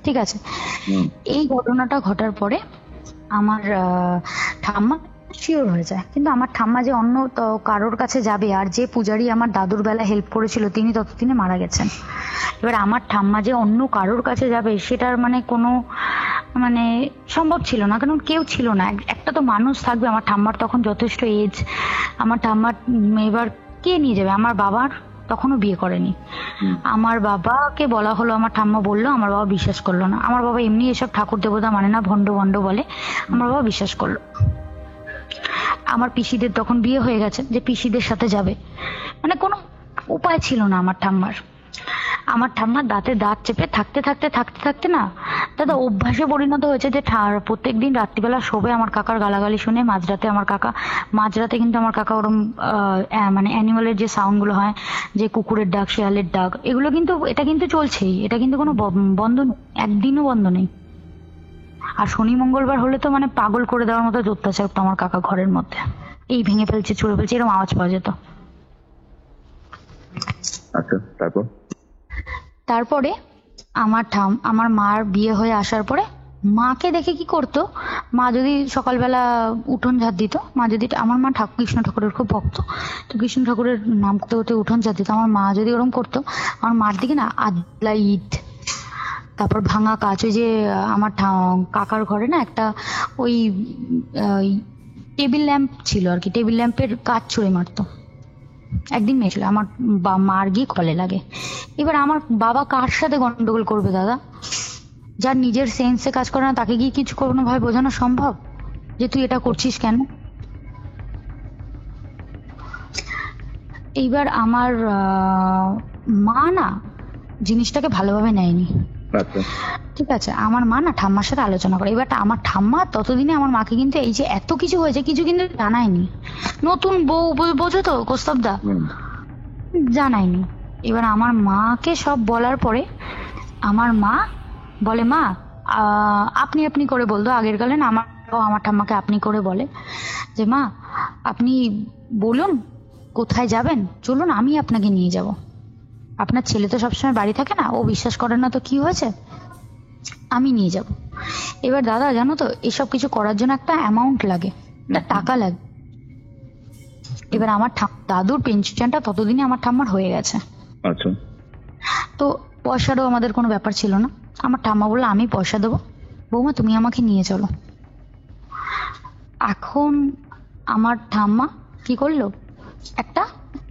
ঠিক আছে, এই ঘটনাটা ঘটার পরে আমার ঠাম্মা শিওর হয়ে যায়, কিন্তু আমার ঠাম্মা যে অন্য কারোর কাছে যাবে, আর যে পূজারি আমার দাদুর বেলা হেল্প করেছিল তিনি ততদিনে মারা গেছেন, এবার আমার ঠাম্মা যে অন্য কারোর কাছে যাবে সেটার মানে কোনো মানে সম্ভব ছিল না, কারণ কেউ ছিল না, একটা তো মানুষ থাকবে। আমার ঠাম্মার তখন যথেষ্ট এজ, আমার ঠাম্মার এবার কে নিয়ে যাবে? আমার বাবার তখনও বিয়ে করেনি, আমার বাবাকে বলা হলো, আমার ঠাম্মা বললো, আমার বাবা বিশ্বাস করলো না। আমার বাবা এমনি এসব ঠাকুর দেবতা মানে না, ভণ্ড ভণ্ড বলে, আমার বাবা বিশ্বাস করলো। আমার পিসিদের তখন বিয়ে হয়ে গেছে, যে পিসিদের সাথে যাবে, মানে কোনো উপায় ছিল না আমার ঠাম্মার। আমার ঠাম্মার দাঁতে দাঁত চেপে থাকতে থাকতে থাকতে থাকতে না দাদা অভ্যাসে পরিণত হয়েছে, যে প্রত্যেকদিন রাত্রিবেলা শোবে আমার কাকার গালাগালি শুনে। মাঝরাতে কিন্তু আমার কাকা ওরম মানে অ্যানিমালের যে সাউন্ড গুলো হয়, যে কুকুরের ডাক, শেয়ালের ডাক, এগুলো কিন্তু এটা কিন্তু চলছেই, এটা কিন্তু কোনো বন্ধ নেই, একদিনও বন্ধ নেই। আর শনি মঙ্গলবার হলে তো মানে পাগল করে দেওয়ার মতো অত্যাচার তো আমার কাকা ঘরের মধ্যে, এই ভেঙে ফেলছে, ছুঁড়ে ফেলছে, এরকম আওয়াজ পাওয়া যেত। আচ্ছা, তারপরে আমার মার বিয়ে হয়ে আসার পরে মাকে দেখে কি করতো, মা যদি সকালবেলা উঠোন ঝাড় দিত, মা যদি, আমার মা কৃষ্ণ ঠাকুরের খুব ভক্ত, তো কৃষ্ণ ঠাকুরের নাম করতে করতে উঠোন ঝাড় দিত, আমার মা যদি ওরকম করতো, আমার মার দিকে না আদলা ইট, তারপর ভাঙা কাঁচ, ওই যে আমার কাকার ঘরে না একটা ওই টেবিল ল্যাম্প ছিল আর কি, টেবিল ল্যাম্পের কাঁচ ছুঁড়ে মারতো। একদিন মেয়েছিল আমার মার গিয়ে কলে লাগে। এবার আমার বাবা কার সাথে গন্ডগোল করবে দাদা? যার নিজের সেন্সে কাজ করে না তাকে গিয়ে কিছু কোনোভাবে বোঝানো সম্ভব যে তুই এটা করছিস কেন? এইবার আমার মা না জিনিসটাকে ভালোভাবে নেয়নি। আচ্ছা, ঠিক আছে, আমার মা না ঠাম্মার সাথে আলোচনা করে। এবার আমার ঠাম্মা ততদিনে আমার মাকে কিন্তু এই যে এত কিছু হয়েছে কিছু কিন্তু জানায়নি। নতুন বউ বোঝো তো কৌস্তবদা, জানায়নি। এবার আমার মাকে সব বলার পরে আমার মা বলে, মা আপনি আপনি করে বলতো, আগের কালে না আমার ঠাম্মাকে আপনি করে বলে যে মা আপনি বলুন কোথায় যাবেন, চলুন আমি আপনাকে নিয়ে যাব। আপনার ছেলে তো সবসময় বাড়ি থাকে না, ও বিশ্বাস করে না তো কি হয়েছে, আমি নিয়ে যাব। এবার দাদা জানো তো এসব কিছু করার জন্য একটা অ্যামাউন্ট লাগে, একটা টাকা লাগে। এবার আমার দাদুর পেনশনটা ততদিনে আমার ঠাম্মার হয়ে গেছে। আচ্ছা, তো পয়সারও আমাদের কোনো ব্যাপার ছিল না। আমার ঠাম্মা বললো আমি পয়সা দেবো, বৌমা তুমি আমাকে নিয়ে চলো। এখন আমার ঠাম্মা কি করলো, একটা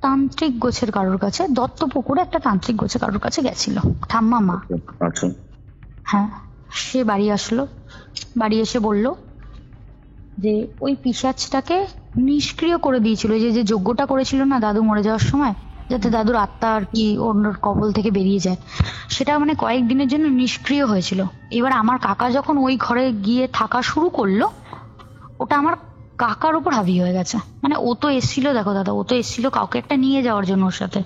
তান্ত্রিক গোছের কারোর কাছে, দত্তপুকুরে একটা তান্ত্রিক গোছের কারোর কাছে গেছিল ঠাম্মা মা। আচ্ছা, হ্যাঁ, সে বাড়ি আসলো, বাড়ি এসে বলল যে ওই পিশাচটাকে নিষ্ক্রিয় করে দিয়েছিল, যে যে যজ্ঞটা করেছিল না দাদু মরে যাওয়ার সময়, যাতে দাদুর আত্মা আর কি অন্য কবল থেকে বেরিয়ে যায়, সেটা মানে কয়েকদিনের জন্য নিষ্ক্রিয় হয়েছিল। এবার আমার কাকা যখন ওই ঘরে গিয়ে থাকা শুরু করলো, ওটা আমার কাকার উপর হাবি হয়ে গেছে। মানে ও তো এসেছিল, দেখো দাদা, ও তো এসেছিল কাউকে একটা নিয়ে যাওয়ার জন্য, ওর সাথে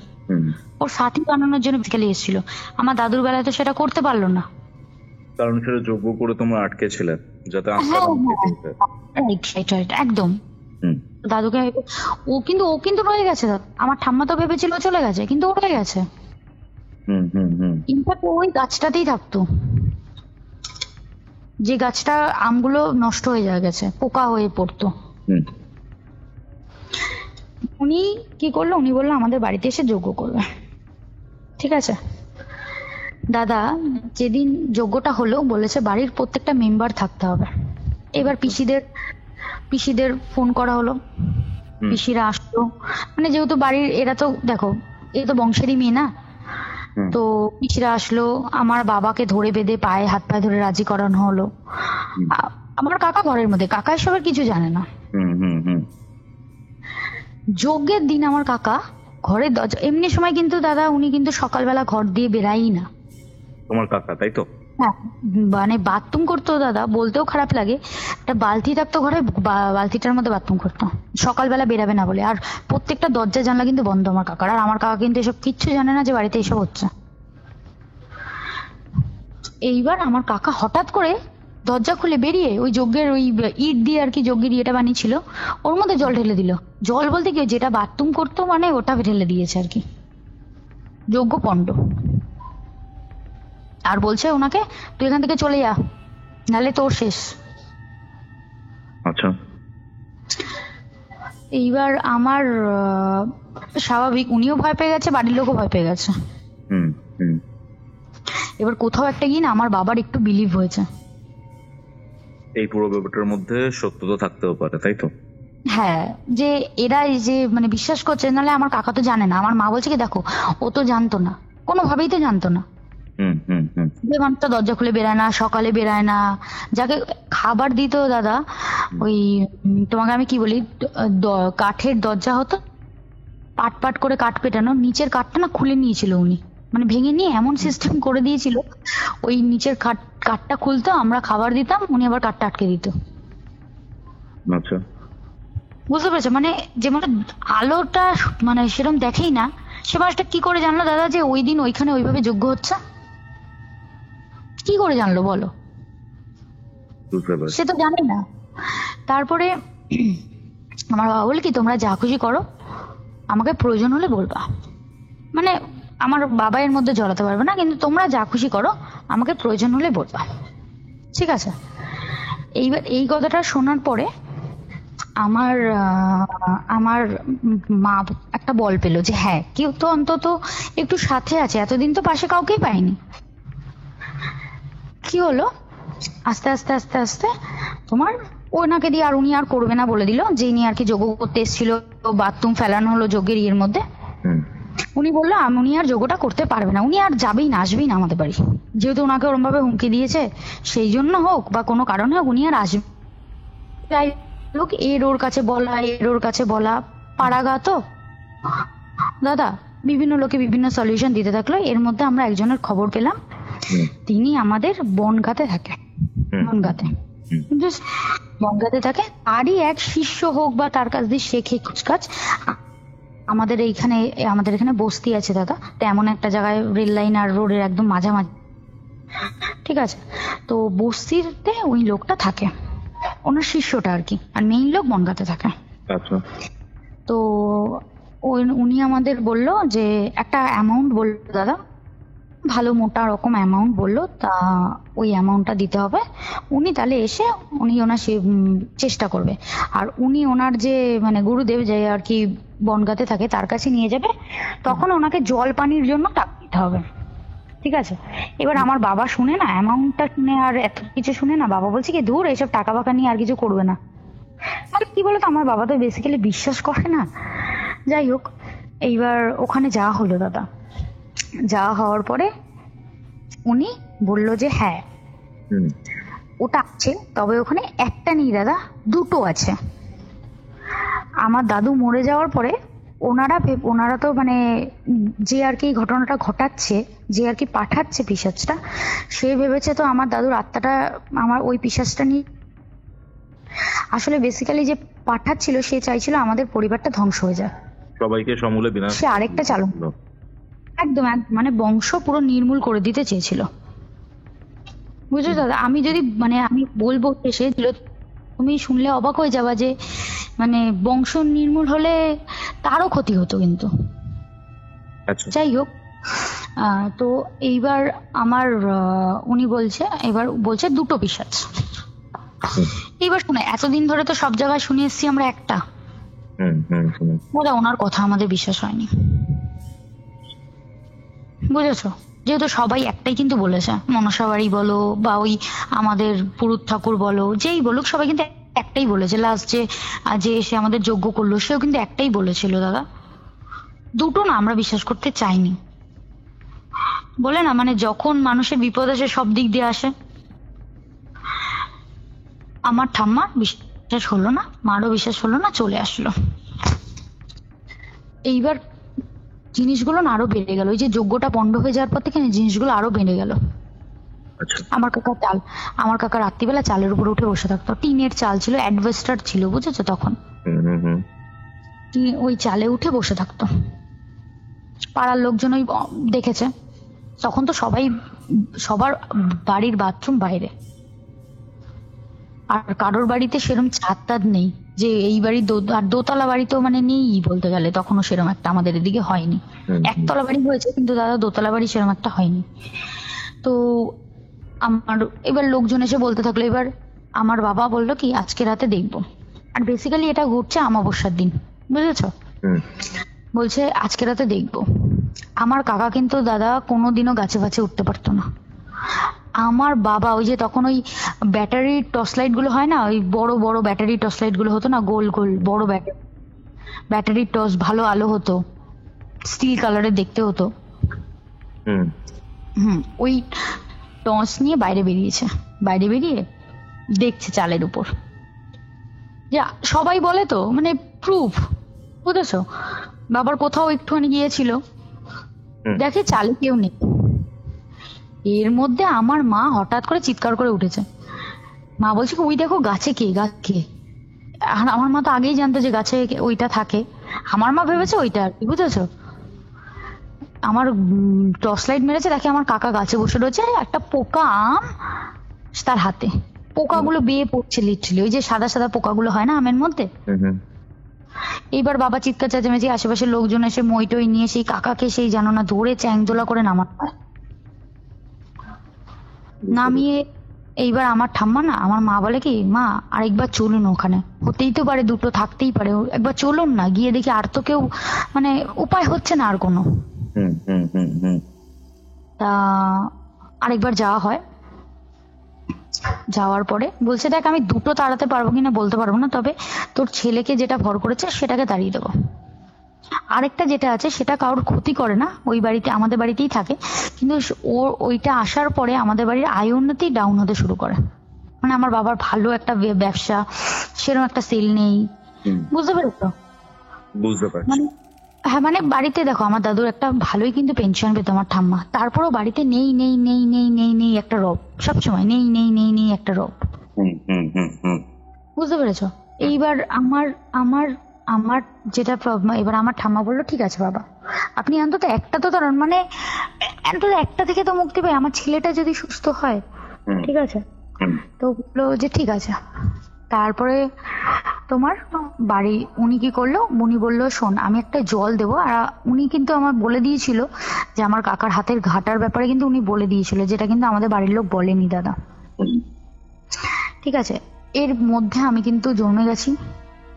ওর সাথী বানানোর জন্য বেসিক্যালি এসেছিল। আমার দাদুর বেলায় তো সেটা করতে পারলো না, কারণ সেটা যোগ্য করে তোমরা আটকে ছিলে যাতে রাইট একদম। দাদুকে ও কিন্তু রয়ে গেছে, আমার ঠাম্মা তো ভেবেছিল চলে গেছে, কিন্তু ও রয়ে গেছে। ইনফ্যাক্ট ওই গাছটাতেই থাকতো, যে গাছটা আমগুলো নষ্ট হয়ে গেছে, পোকা হয়ে পড়তো। উনি কি করলো, উনি বললো আমাদের বাড়িতে এসে যজ্ঞ করবে। ঠিক আছে দাদা, যেদিন যজ্ঞটা হলো বলেছে বাড়ির প্রত্যেকটা মেম্বার থাকতে হবে। এবার পিসিদের ফোন করা হলো, পিসিরা আসলো। মানে যেহেতু বাড়ির এরা তো দেখো এ তো বংশেরই মেয়ে না, তো পিসিরা আসলো। আমার বাবাকে ধরে বেঁধে পায়ে হাত পায়ে ধরে রাজি করানো হলো। আমার কাকা ঘরের মধ্যে, কাকা এসবের কিছু জানে না। যজ্ঞের দিন আমার কাকা ঘরের দরজা, এমনি সময় কিন্তু দাদা উনি কিন্তু সকালবেলা ঘর দিয়ে বেরাই না। তোমার কাকা তাই তো? হ্যাঁ, মানে বাথরুম করতো দাদা, বলতেও খারাপ লাগে, একটা বালতি থাকতো ঘরে, বালতিটার মধ্যে বাথরুম করতো, সকালবেলা বেরাবে না বলে। আর প্রত্যেকটা দরজা জানলা কিন্তু বন্ধ আমার কাকার। আর আমার কাকা কিন্তু এসব কিচ্ছু জানে না যে বাড়িতে এসব হচ্ছে। এইবার আমার কাকা হঠাৎ করে দরজা খুলে বেরিয়ে ওই যজ্ঞের ওই ইট দিয়ে আর কি যজ্ঞের ইয়েটা বানিয়েছিল, ওর মধ্যে জল ঢেলে দিল। জল বলতে কি, যেটা বাথরুম করতো মানে ওটা ঢেলে দিয়েছে আর কি, যজ্ঞ পণ্ড। আর বলছে ওনাকে তুই এখান থেকে চলে যা, নাহলে তোর শেষ। আচ্ছা, এইবার আমার স্বাভাবিক, উনিও ভয় পেয়ে গেছে, বাড়ির লোকও ভয় পেয়ে গেছে। এবার কোথাও একটা গিয়ে না আমার বাবার একটু বিলিভ হয়েছে, এই পুরো ব্যাপারটার মধ্যে সত্যতা থাকতেও পারে, তাই তো? হ্যাঁ, যে এরা এই যে মানে বিশ্বাস করছে, নাহলে আমার কাকা তো জানে না। আমার মা বলছে কি দেখো ও তো জানতো না, কোনোভাবেই তো জানতো না। যে মানুষটা দরজা খুলে বেরায় না, সকালে বেরায় না, যাকে খাবার দিত দাদা, ওই তোমাকে আমি কি বলি, কাঠের দরজা হতো, পাট পাট করে কাঠ পেটানো, নিচের কাঠটা না খুলে নিয়েছিল উনি, মানে ভেঙে নিয়ে এমন সিস্টেম করে দিয়েছিল, ওই নিচের কাঠটা খুলতো, আমরা খাবার দিতাম, উনি আবার কাঠটা আটকে দিত। আচ্ছা, বুঝতে পেরেছো? মানে যে মানে আলোটা মানে সেরকম দেখেই না, সে মানুষটা কি করে জানলো দাদা যে ওই দিন ওইখানে ওইভাবে যজ্ঞ হচ্ছে? কি করে জানলো বলো? সে তো জানে না। তারপরে আমার বাবা বলে কি তোমরা যা খুশি করো, আমাকে প্রয়োজন হলে বলবা। মানে আমার বাবা এর মধ্যে জড়াতে পারবে না, কিন্তু তোমরা যা খুশি করো, আমাকে প্রয়োজন হলে বলবা। ঠিক আছে। এইবার এই কথাটা শোনার পরে আমার আমার মা একটা বল পেলো যে হ্যাঁ কেউ তো অন্তত একটু সাথে আছে, এতদিন তো পাশে কাউকেই পাইনি। কি হলো, আস্তে আস্তে আস্তে আস্তে তোমার ওনাকে দিয়ে আর উনি আর করবে না বলে দিল, যে ইনি আর কি যোগ্য করতে এসেছিল, বাথরুম ফেলানো হলো যজ্ঞের ইয়ের মধ্যে। উনি বললো উনি আর যোগ্যটা করতে পারবে না, উনি আর যাবেই না, আসবেই না আমাদের বাড়ি, যেহেতু ওনাকে ওরম ভাবে হুমকি দিয়েছে, সেই জন্য হোক বা কোনো কারণে হোক উনি আর আসবে। যাই হোক, এর ওর কাছে বলা, এর ওর কাছে বলা, পাড়াগা তো দাদা, বিভিন্ন লোকে বিভিন্ন সলিউশন দিতে থাকলো। এর মধ্যে আমরা একজনের খবর পেলাম, তিনি আমাদের বনগাঁতে থাকে, বনগাঁতে বনগাঁতে থাকে। তারই এক শিষ্য হোক বা তার কাছ দিয়ে শেখে কুচকাচ। আমাদের এখানে বস্তি আছে দাদা, তেমন একটা জায়গায় রেল লাইন আর রোডের একদম মাঝামাঝি, ঠিক আছে। তো বস্তিতে ওই লোকটা থাকে, ওনার শিষ্যটা আর কি, আর মেইন লোক বনগাঁতে থাকে। তো উনি আমাদের বললো যে একটা অ্যামাউন্ট বললো দাদা, ভালো মোটা রকম অ্যামাউন্ট বললো, তা ওই অ্যামাউন্টটা দিতে হবে। উনি তাহলে এসে উনি ওনার চেষ্টা করবে, আর উনি ওনার যে মানে গুরুদেব যে আর কি বনগাঁতে থাকে তার কাছে নিয়ে যাবে, তখন ওনাকে জল পানির জন্য টাকা দিতে হবে, ঠিক আছে। এবার আমার বাবা শুনে না, অ্যামাউন্টটা শুনে আর এত কিছু শুনে না, বাবা বলছে কি দূর এইসব টাকা বাকা নিয়ে আর কিছু করবে না। আর কি বলতো, আমার বাবা তো বেসিক্যালি বিশ্বাস করে না। যাই হোক, এইবার ওখানে যাওয়া হলো দাদা। যাওয়া হওয়ার পরে উনি বলল যে হ্যাঁ ওটা আছে, তবে ওখানে একটা নেই দাদা, দুটো আছে। আমার দাদু মরে যাওয়ার পরে ওনারা তো মানে যে আর কি ঘটনাটা ঘটাচ্ছে, যে আর কি পাঠাচ্ছে পিশাচটা, সে ভেবেছে তো আমার দাদুর আত্মাটা আমার ওই পিশাচটা নিয়ে, আসলে বেসিক্যালি যে পাঠাচ্ছিল সে চাইছিল আমাদের পরিবারটা ধ্বংস হয়ে যায়, সবাইকে সমূলে বিনাশ, সে আরেকটা চালক, একদম মানে বংশ পুরো নির্মূল করে দিতে চেয়েছিল, বুঝছো দাদা। আমি যদি মানে আমি বলবো শেষে, তুমি শুনলে অবাক হয়ে যাবা যে মানে বংশ নির্মূল হলে তারও ক্ষতি হতো কিন্তু। যাই হোক, তো এইবার আমার উনি বলছে দুটো পিশাচ। এইবার শুনে এতদিন ধরে তো সব জায়গায় শুনে এসছি আমরা একটা, ওনার কথা আমাদের বিশ্বাস হয়নি, বুঝেছো। যেহেতু সবাই একটাই কিন্তু বলেছে, মনসা বাড়ি বলো বা ওই আমাদের পুরুত ঠাকুর বলো, যেই বলুক সবাই কিন্তু একটাই বলেছে। লাস্ট যে এসে আমাদের যজ্ঞ করলো সেও কিন্তু একটাই বলেছিল দাদা, দুটো না আমরা বিশ্বাস করতে চাইনি। বলে না মানে যখন মানুষের বিপদ আসে সব দিক দিয়ে আসে। আমার ঠাম্মার বিশ্বাস হলো না, মারও বিশ্বাস হলো না, চলে আসলো। এইবার জিনিসগুলো না আরো বেড়ে গেল, ওই যে যজ্ঞটা পণ্ড হয়ে যাওয়ার পর থেকে জিনিসগুলো আরো বেড়ে গেল। আমার কাকা রাত্রিবেলা চালের উপর উঠে বসে থাকতো, টিনের চাল ছিল, অ্যাডভেস্টার ছিল, বুঝেছো। তখন ওই চালে উঠে বসে থাকতো, পাড়ার লোকজন ওই দেখেছে। তখন তো সবার বাড়ির বাথরুম বাইরে, আর কারোর বাড়িতে সেরকম ছাদ টাদ নেই, যে এই বাড়ির আর দোতলা বাড়ি তো মানে নেই বলতে গেলে, তখনও সেরকম একটা আমাদের এদিকে হয়নি। একতলা বাড়ি হয়েছে কিন্তু দাদা দোতলা বাড়ি সেরকম একটা হয়নি। তো এবার লোকজন এসে বলতে থাকলো। এবার আমার বাবা বললো কি আজকে রাতে দেখবো, আর বেসিক্যালি এটা ঘটছে অমাবস্যার দিন, বুঝেছো। বলছে আজকে রাতে দেখবো। আমার কাকা কিন্তু দাদা কোনোদিনও গাছে ফাছে উঠতে পারতো না। আমার বাবা ওই যে তখন ওই ব্যাটারি টর্চ লাইট গুলো হয় না, ওই বড় বড় ব্যাটারি টর্চ লাইট গুলো হতো না, গোল গোল বড় ব্যাটারি টর্চ, ভালো আলো হতো, স্টিল কালারের দেখতে হতো। ওই টর্চ নিয়ে বাইরে বেরিয়ে দেখছে চালের উপর, যে সবাই বলে তো মানে প্রুফ, বুঝেছো। বাবার কোথাও একটুখানি গিয়েছিল, দেখে চালে কেউ নেই। এর মধ্যে আমার মা হঠাৎ করে চিৎকার করে উঠেছে। মা বলছে ওই দেখো গাছে কে। আর আমার মা তো আগেই জানতো যে গাছে ওইটা থাকে, আমার মা ভেবেছে ওইটা আর কি, বুঝেছো। আমার টর্চ লাইট মেরেছে, দেখে আমার কাকা গাছে বসে রয়েছে, একটা পোকা আম তার হাতে, পোকাগুলো বেয়ে পড়ছে লিটারালি, ওই যে সাদা সাদা পোকাগুলো হয় না আমের মধ্যে। এইবার বাবা চিৎকার চেঁচামেচি, আশেপাশের লোকজন এসে মই টই নিয়ে সেই কাকাকে সেই জানো না ধরে চ্যাংদোলা করে নামিয়ে এইবার আমার ঠাম্মা না, আমার মা বলে কি, মা আরেকবার চলুন, ওখানে হতেই তো পারে, দুটো থাকতেই পারে, একবার চলুন না, গিয়ে দেখি আর তো কেউ, মানে উপায় হচ্ছে না আর কোনো। হুম হুম হুম হুম তা আরেকবার যাওয়া হয়, যাওয়ার পরে বলছে দেখ আমি দুটো তাড়াতে পারবো কিনা বলতে পারবো না, তবে তোর ছেলেকে যেটা ভর করেছে সেটাকে তাড়িয়ে দেবো। আরেকটা যেটা আছে সেটা কারোর ক্ষতি করে না, ওই বাড়িতে আমাদের বাড়িতেই থাকে, কিন্তু ওর ওইটা আসার পরে আমাদের বাড়ির আয় উন্নতি ডাউন হতে শুরু করে। মানে আমার বাবার ভালো একটা ব্যবসা, সেরকম একটা সেল নেই, হুম, বুঝতে পেরেছো? বুঝতে পারছি। মানে হ্যাঁ, মানে বাড়িতে দেখো আমার দাদুর একটা ভালোই কিন্তু পেনশন পেত আমার ঠাম্মা, তারপরেও বাড়িতে নেই নেই নেই নেই নেই নেই একটা রব, সবসময় নেই নেই নেই নেই একটা রব, হুম হুম হুম হুম বুঝতে পেরেছো? এইবার আমার আমার আমার যেটা প্রবলেম, এবার আমার ঠাম্মা বললো ঠিক আছে বাবা, আপনি অন্তত একটা তো ধরুন, মানে অন্তত একটা থেকে তো মুক্তি পাই, আমার ছেলেটা যদি সুস্থ হয়, হুম ঠিক আছে? হুম তো বললো যে ঠিক আছে। তারপরে তোমার বাড়ি উনি কি করলো, উনি বললো শোন আমি একটা জল দেবো, আর উনি কিন্তু আমার বলে দিয়েছিল যে আমার কাকার হাতের ঘাটার ব্যাপারে কিন্তু উনি বলে দিয়েছিল, যেটা কিন্তু আমাদের বাড়ির লোক বলেনি দাদা, হুম ঠিক আছে? এর মধ্যে আমি কিন্তু জন্মে গেছি,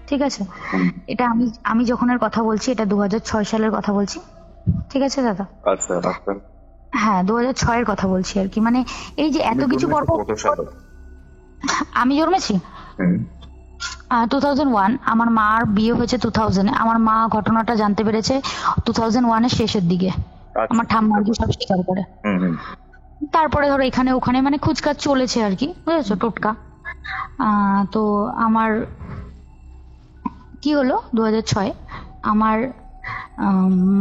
ঠিক আছে? হুম। এটা আমি আমি যখনের কথা বলছি, এটা 2006 সালের কথা বলছি, ঠিক আছে দাদা? আচ্ছা আচ্ছা। হ্যাঁ 2006-এর কথা বলছি আর কি, মানে এই যে এত কিছু পর পর- কত সালে? আমি জন্মেছি হুম 2001, আমার মার বিয়ে হয়েছে 2000-এ, আমার মা ঘটনাটা জানতে পেরেছে 2001-এর শেষের দিকে, আচ্ছা। আমার ঠাম্মা আর কি সব স্বীকার করে। হুম হুম তারপরে ধরো এখানে ওখানে মানে খুচকাচ চলেছে আর কি, বুঝেছো, টোটকা। তো আমার কি হলো 2006 আমার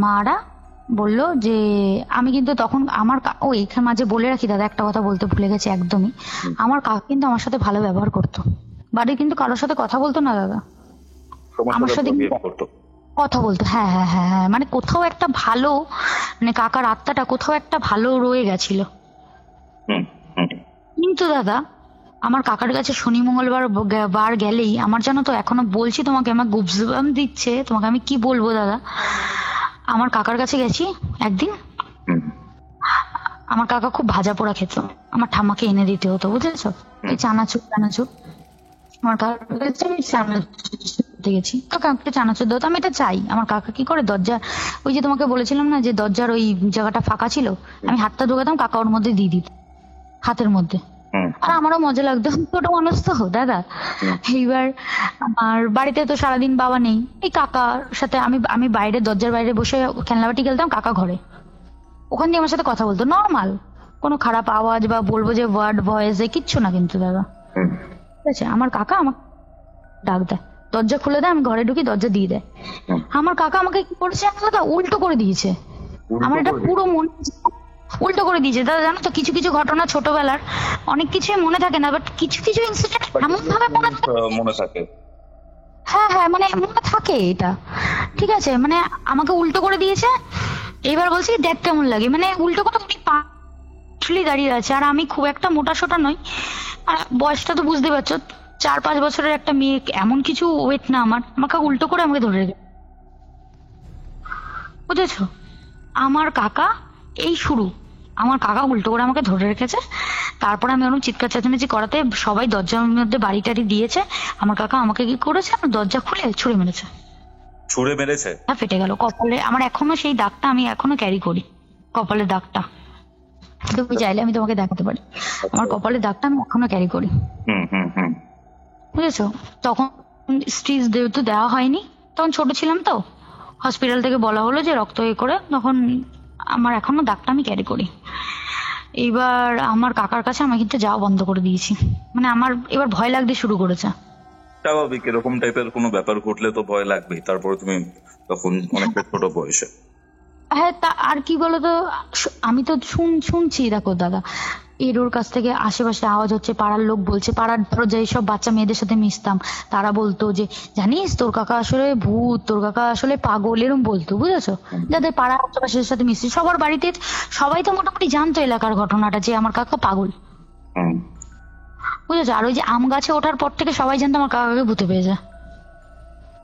মারা বললো যে, আমি কিন্তু তখন আমার ও এখানে মাঝে বলে রাখি দাদা, একটা কথা বলতে ভুলে গেছি একদমই, আমার কাকা কিন্তু আমার সাথে ভালো ব্যবহার করতো, বাড়ির কিন্তু কারোর সাথে কথা বলতো না দাদা, আমার সাথে কিন্তু করতো। কথা বলতো, হ্যাঁ হ্যাঁ হ্যাঁ হ্যাঁ, মানে কোথাও একটা ভালো, মানে কাকার আত্মাটা কোথাও একটা ভালো রয়ে গেছিল। হুম হুম কিন্তু দাদা আমার কাকার কাছে শনি মঙ্গলবার বার গেলেই আমার, জানো তো এখনো বলছি তোমাকে, আমার গুবজবাম দিচ্ছে তোমাকে, আমি কি বলবো দাদা, আমার কাকার কাছে গেছি একদিন, হুম আমার কাকা খুব ভাজা পোড়া খেত, আমার ঠাম্মাকে এনে দিতে হতো, বুঝেছো? এই চানাচুর টানাচুর, আমার কাকার কাছে আমি চানাচুর দিতে গেছি, তো কাকাকে চানাচুর দাও, তো আমি এটা চাই, আমার কাকা কি করে দরজা, ওই যে তোমাকে বলেছিলাম না যে দরজার ওই জায়গাটা ফাঁকা ছিল, আমি হাতটা ঢোকাতাম, কাকা ওর মধ্যে দিয়ে দিত, হাতের মধ্যে, হুম আর আমারও মজা লাগতো, ছোট মানুষ তো দাদা। এইবার আমার বাড়িতে তো সারাদিন বাবা নেই, এই কাকার সাথে আমি আমি বাইরে দরজার বাইরে বসে খেলনাবাটি খেলতাম, কাকা ঘরে, ওখান দিয়ে আমার সাথে কথা বলতো নর্মাল, কোনো খারাপ আওয়াজ বা বলবো যে ওয়ার্ড ভয়েসে কিচ্ছু না কিন্তু দাদা, হুম ঠিক আছে? আমার কাকা আমাকে ডাক দেয়, দরজা খুলে দেয়, আমি ঘরে ঢুকি, দরজা দিয়ে দেয়। হুম। আমার কাকা আমাকে কি করেছে দাদা, উল্টো করে দিয়েছে, আমার এটা পুরো মনে উল্টো করে দিয়েছে দাদা, জানো তো কিছু কিছু ঘটনা ছোটবেলার অনেক কিছুই মনে থাকে না, বাট কিছু কিছু ইনসিডেন্ট এমন ভাবে মনে থাকে, মনে থাকে। হ্যাঁ হ্যাঁ মানে মনে থাকে এটা, ঠিক আছে? মানে আমাকে উল্টো করে দিয়েছে, এবার বলছি দেখ কেমন লাগে, মানে উল্টো করে উনি পাশলি দাঁড়িয়ে আছে, আর আমি খুব একটা মোটা সোটা নই, আর বয়সটা তো বুঝতে পারছো, 4-5 বছরের একটা মেয়ে, এমন কিছু ওয়েট না আমার, আমাকে উল্টো করে আমাকে ধরে রেখে, বুঝেছো? আমার কাকা এই শুরু, আমার কাকা উল্টো করে আমাকে ধরে রেখেছে, তারপরে আমি ওরকম চিৎকার চেঁচামেচি করাতে সবাই দরজার মধ্যে বাড়ি টাড়ি দিয়েছে, আমার কাকা আমাকে কি করেছে, আমার দরজা খুলে ছুঁড়ে মেরেছে, ছুঁড়ে মেরেছে? ফেটে গেল কপালে, আমার এখনো সেই দাগটা আমি এখনো ক্যারি করি, কপালের দাগটা, তুমি চাইলে আমি তোমাকে দেখাতে পারি, আমার কপালের দাগটা আমি এখনো ক্যারি করি, হুম হুম হুম বুঝেছো? তখন স্টিচ যেহেতু দেওয়া হয়নি, তখন ছোট ছিলাম তো, হসপিটাল থেকে বলা হলো যে রক্ত এ করে, তখন আমার এখনো দাগটা আমি ক্যারি করি। এইবার আমার কাকার কাছে আমি কিন্তু যাওয়া বন্ধ করে দিয়েছি, মানে আমার এবার ভয় লাগতে শুরু করেছে। স্বাভাবিক, এরকম টাইপের কোনো ব্যাপার ঘটলে তো ভয় লাগবেই, তারপরে তুমি তখন অনেকটা ছোট বয়সে। হ্যাঁ তা আর কি বলতো, আমি তো শুনছি, দেখো দাদা এর ওর কাছ থেকে আশেপাশে আওয়াজ হচ্ছে, পাড়ার লোক বলছে, পাড়ার ধরো যে সব বাচ্চা মেয়েদের সাথে মিশতাম, তারা বলতো যে জানিস তোর কাকা আসলে ভূত, তোর কাকা আসলে পাগল, এরম বলতো, বুঝেছো? যাদের পাড়ার আশেপাশের সাথে মিশছি, সবার বাড়িতে সবাই তো মোটামুটি জানতো এলাকার ঘটনাটা যে আমার কাকা পাগল, হুম বুঝেছো? আর ওই যে আম গাছে ওঠার পর থেকে সবাই জানতো আমার কাকাকে ভূতে পেয়েছে,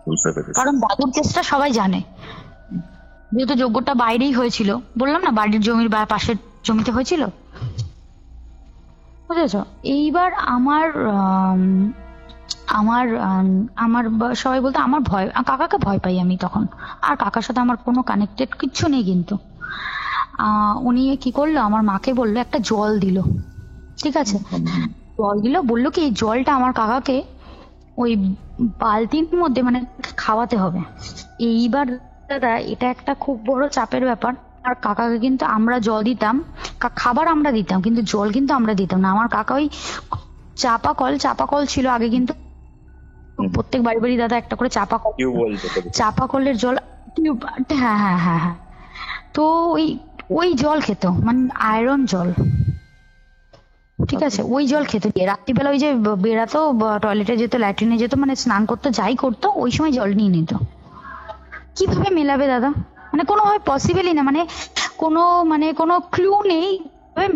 বুঝতে পেরেছি। কারণ দাদুর কেসটা সবাই জানে, যেহেতু যজ্ঞটা বাইরেই হয়েছিল, বললাম না বাড়ির জমির পাশের জমিতে হয়েছিল, বুঝেছো? এইবার আমার আমার আমার সবাই বলতো আমার ভয়, কাকাকে ভয় পাই আমি তখন। আর কাকার সাথে আমার কোনো কানেক্টেড কিচ্ছু নেই, কিন্তু উনি কি করলো, আমার মাকে বললো একটা জল দিল, ঠিক আছে, জল দিল, বললো কি এই জলটা আমার কাকাকে ওই বালতির মধ্যে মানে খাওয়াতে হবে। এইবার দাদা এটা একটা খুব বড় চাপের ব্যাপার। আর কাকাকে কিন্তু আমরা জল দিতাম, খাবার আমরা দিতাম, কিন্তু জল কিন্তু আমরা দিতাম না। আমার কাকা ওই চাপা কল ছিল আগে, কিন্তু প্রত্যেক বাড়ি বাড়ি দাদা একটা করে চাপা কলের জল, হ্যাঁ হ্যাঁ হ্যাঁ হ্যাঁ, তো ওই ওই জল খেত, মানে আয়রন জল, ঠিক আছে, ওই জল খেতে দিয়ে রাত্রিবেলা ওই যে বেরাতো, টয়লেটে যেত, ল্যাট্রিনে যেত, মানে স্নান করতো, যাই করতো ওই সময় জল নিয়ে নিত। কিভাবে মেলাবে দাদা, মানে কোনোভাবে পসিবলই না, মানে কোনো ক্লু নেই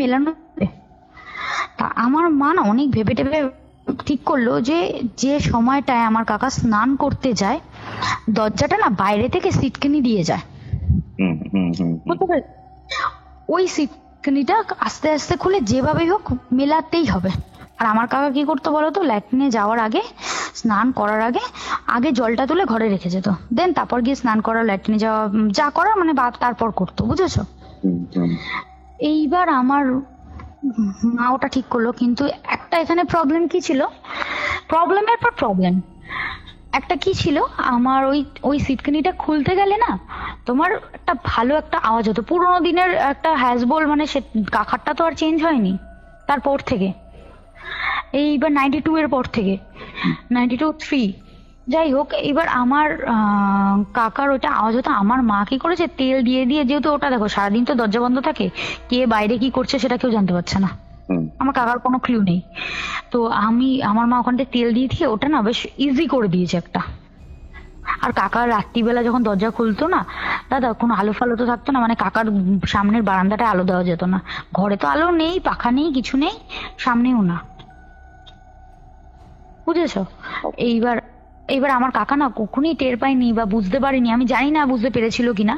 মেলানো। তা আমার মা না অনেক ভেবে টেবে ঠিক করলো যে যে সময়টায় আমার কাকা স্নান করতে যায়, দরজাটা না বাইরে থেকে সিটকানি দিয়ে যায়, ওই সিটকানিটা আস্তে আস্তে খুলে যেভাবেই হোক মেলাতেই হবে। আর আমার কাকা কি করতো বলতো, ল্যাট্রিনে যাওয়ার আগে, স্নান করার আগে আগে জলটা তুলে ঘরে রেখে যেত, দেন তারপর গিয়ে স্নান করা, ল্যাট্রিনে যাওয়া যা করার মানে তারপর করতো, বুঝেছো? এইবার আমার মা ওটা ঠিক করলো, কিন্তু একটা এখানে প্রবলেম কি ছিল, প্রবলেমের পর প্রবলেম একটা কি ছিল, আমার ওই ওই সিটকানিটা খুলতে গেলে না তোমার একটা ভালো একটা আওয়াজ হতো, পুরোনো দিনের একটা হ্যাজবোল, মানে সে কাকারটা তো আর চেঞ্জ হয়নি তারপর থেকে, এইবার 92 এর পর থেকে, 92-3 যাই হোক। এবার আমার কাকার ওটা আওয়াজ হতো, আমার মা কি করেছে তেল দিয়ে দিয়ে, যেহেতু ওটা দেখো সারাদিন তো দরজা বন্ধ থাকে, কে বাইরে কি করছে সেটা কেউ জানতে পারছে না, আমার কাকার কোনো ক্লু নেই, তো আমার মা ওখানটা তেল দিয়ে দিয়ে ওটা না বেশ ইজি করে দিয়েছে একটা। আর কাকার রাত্রিবেলা যখন দরজা খুলতো না দাদা, কোনো আলো ফালো তো থাকতো না, মানে কাকার সামনের বারান্দাটা আলো দেওয়া যেত না, ঘরে তো আলো নেই, পাখা নেই, কিছু নেই, সামনেও না, বুঝেছো? এইবার আমার কাকা না কখনোই টের পাইনি বা বুঝতে পারিনি, আমি জানি না বুঝতে পেরেছিল কিনা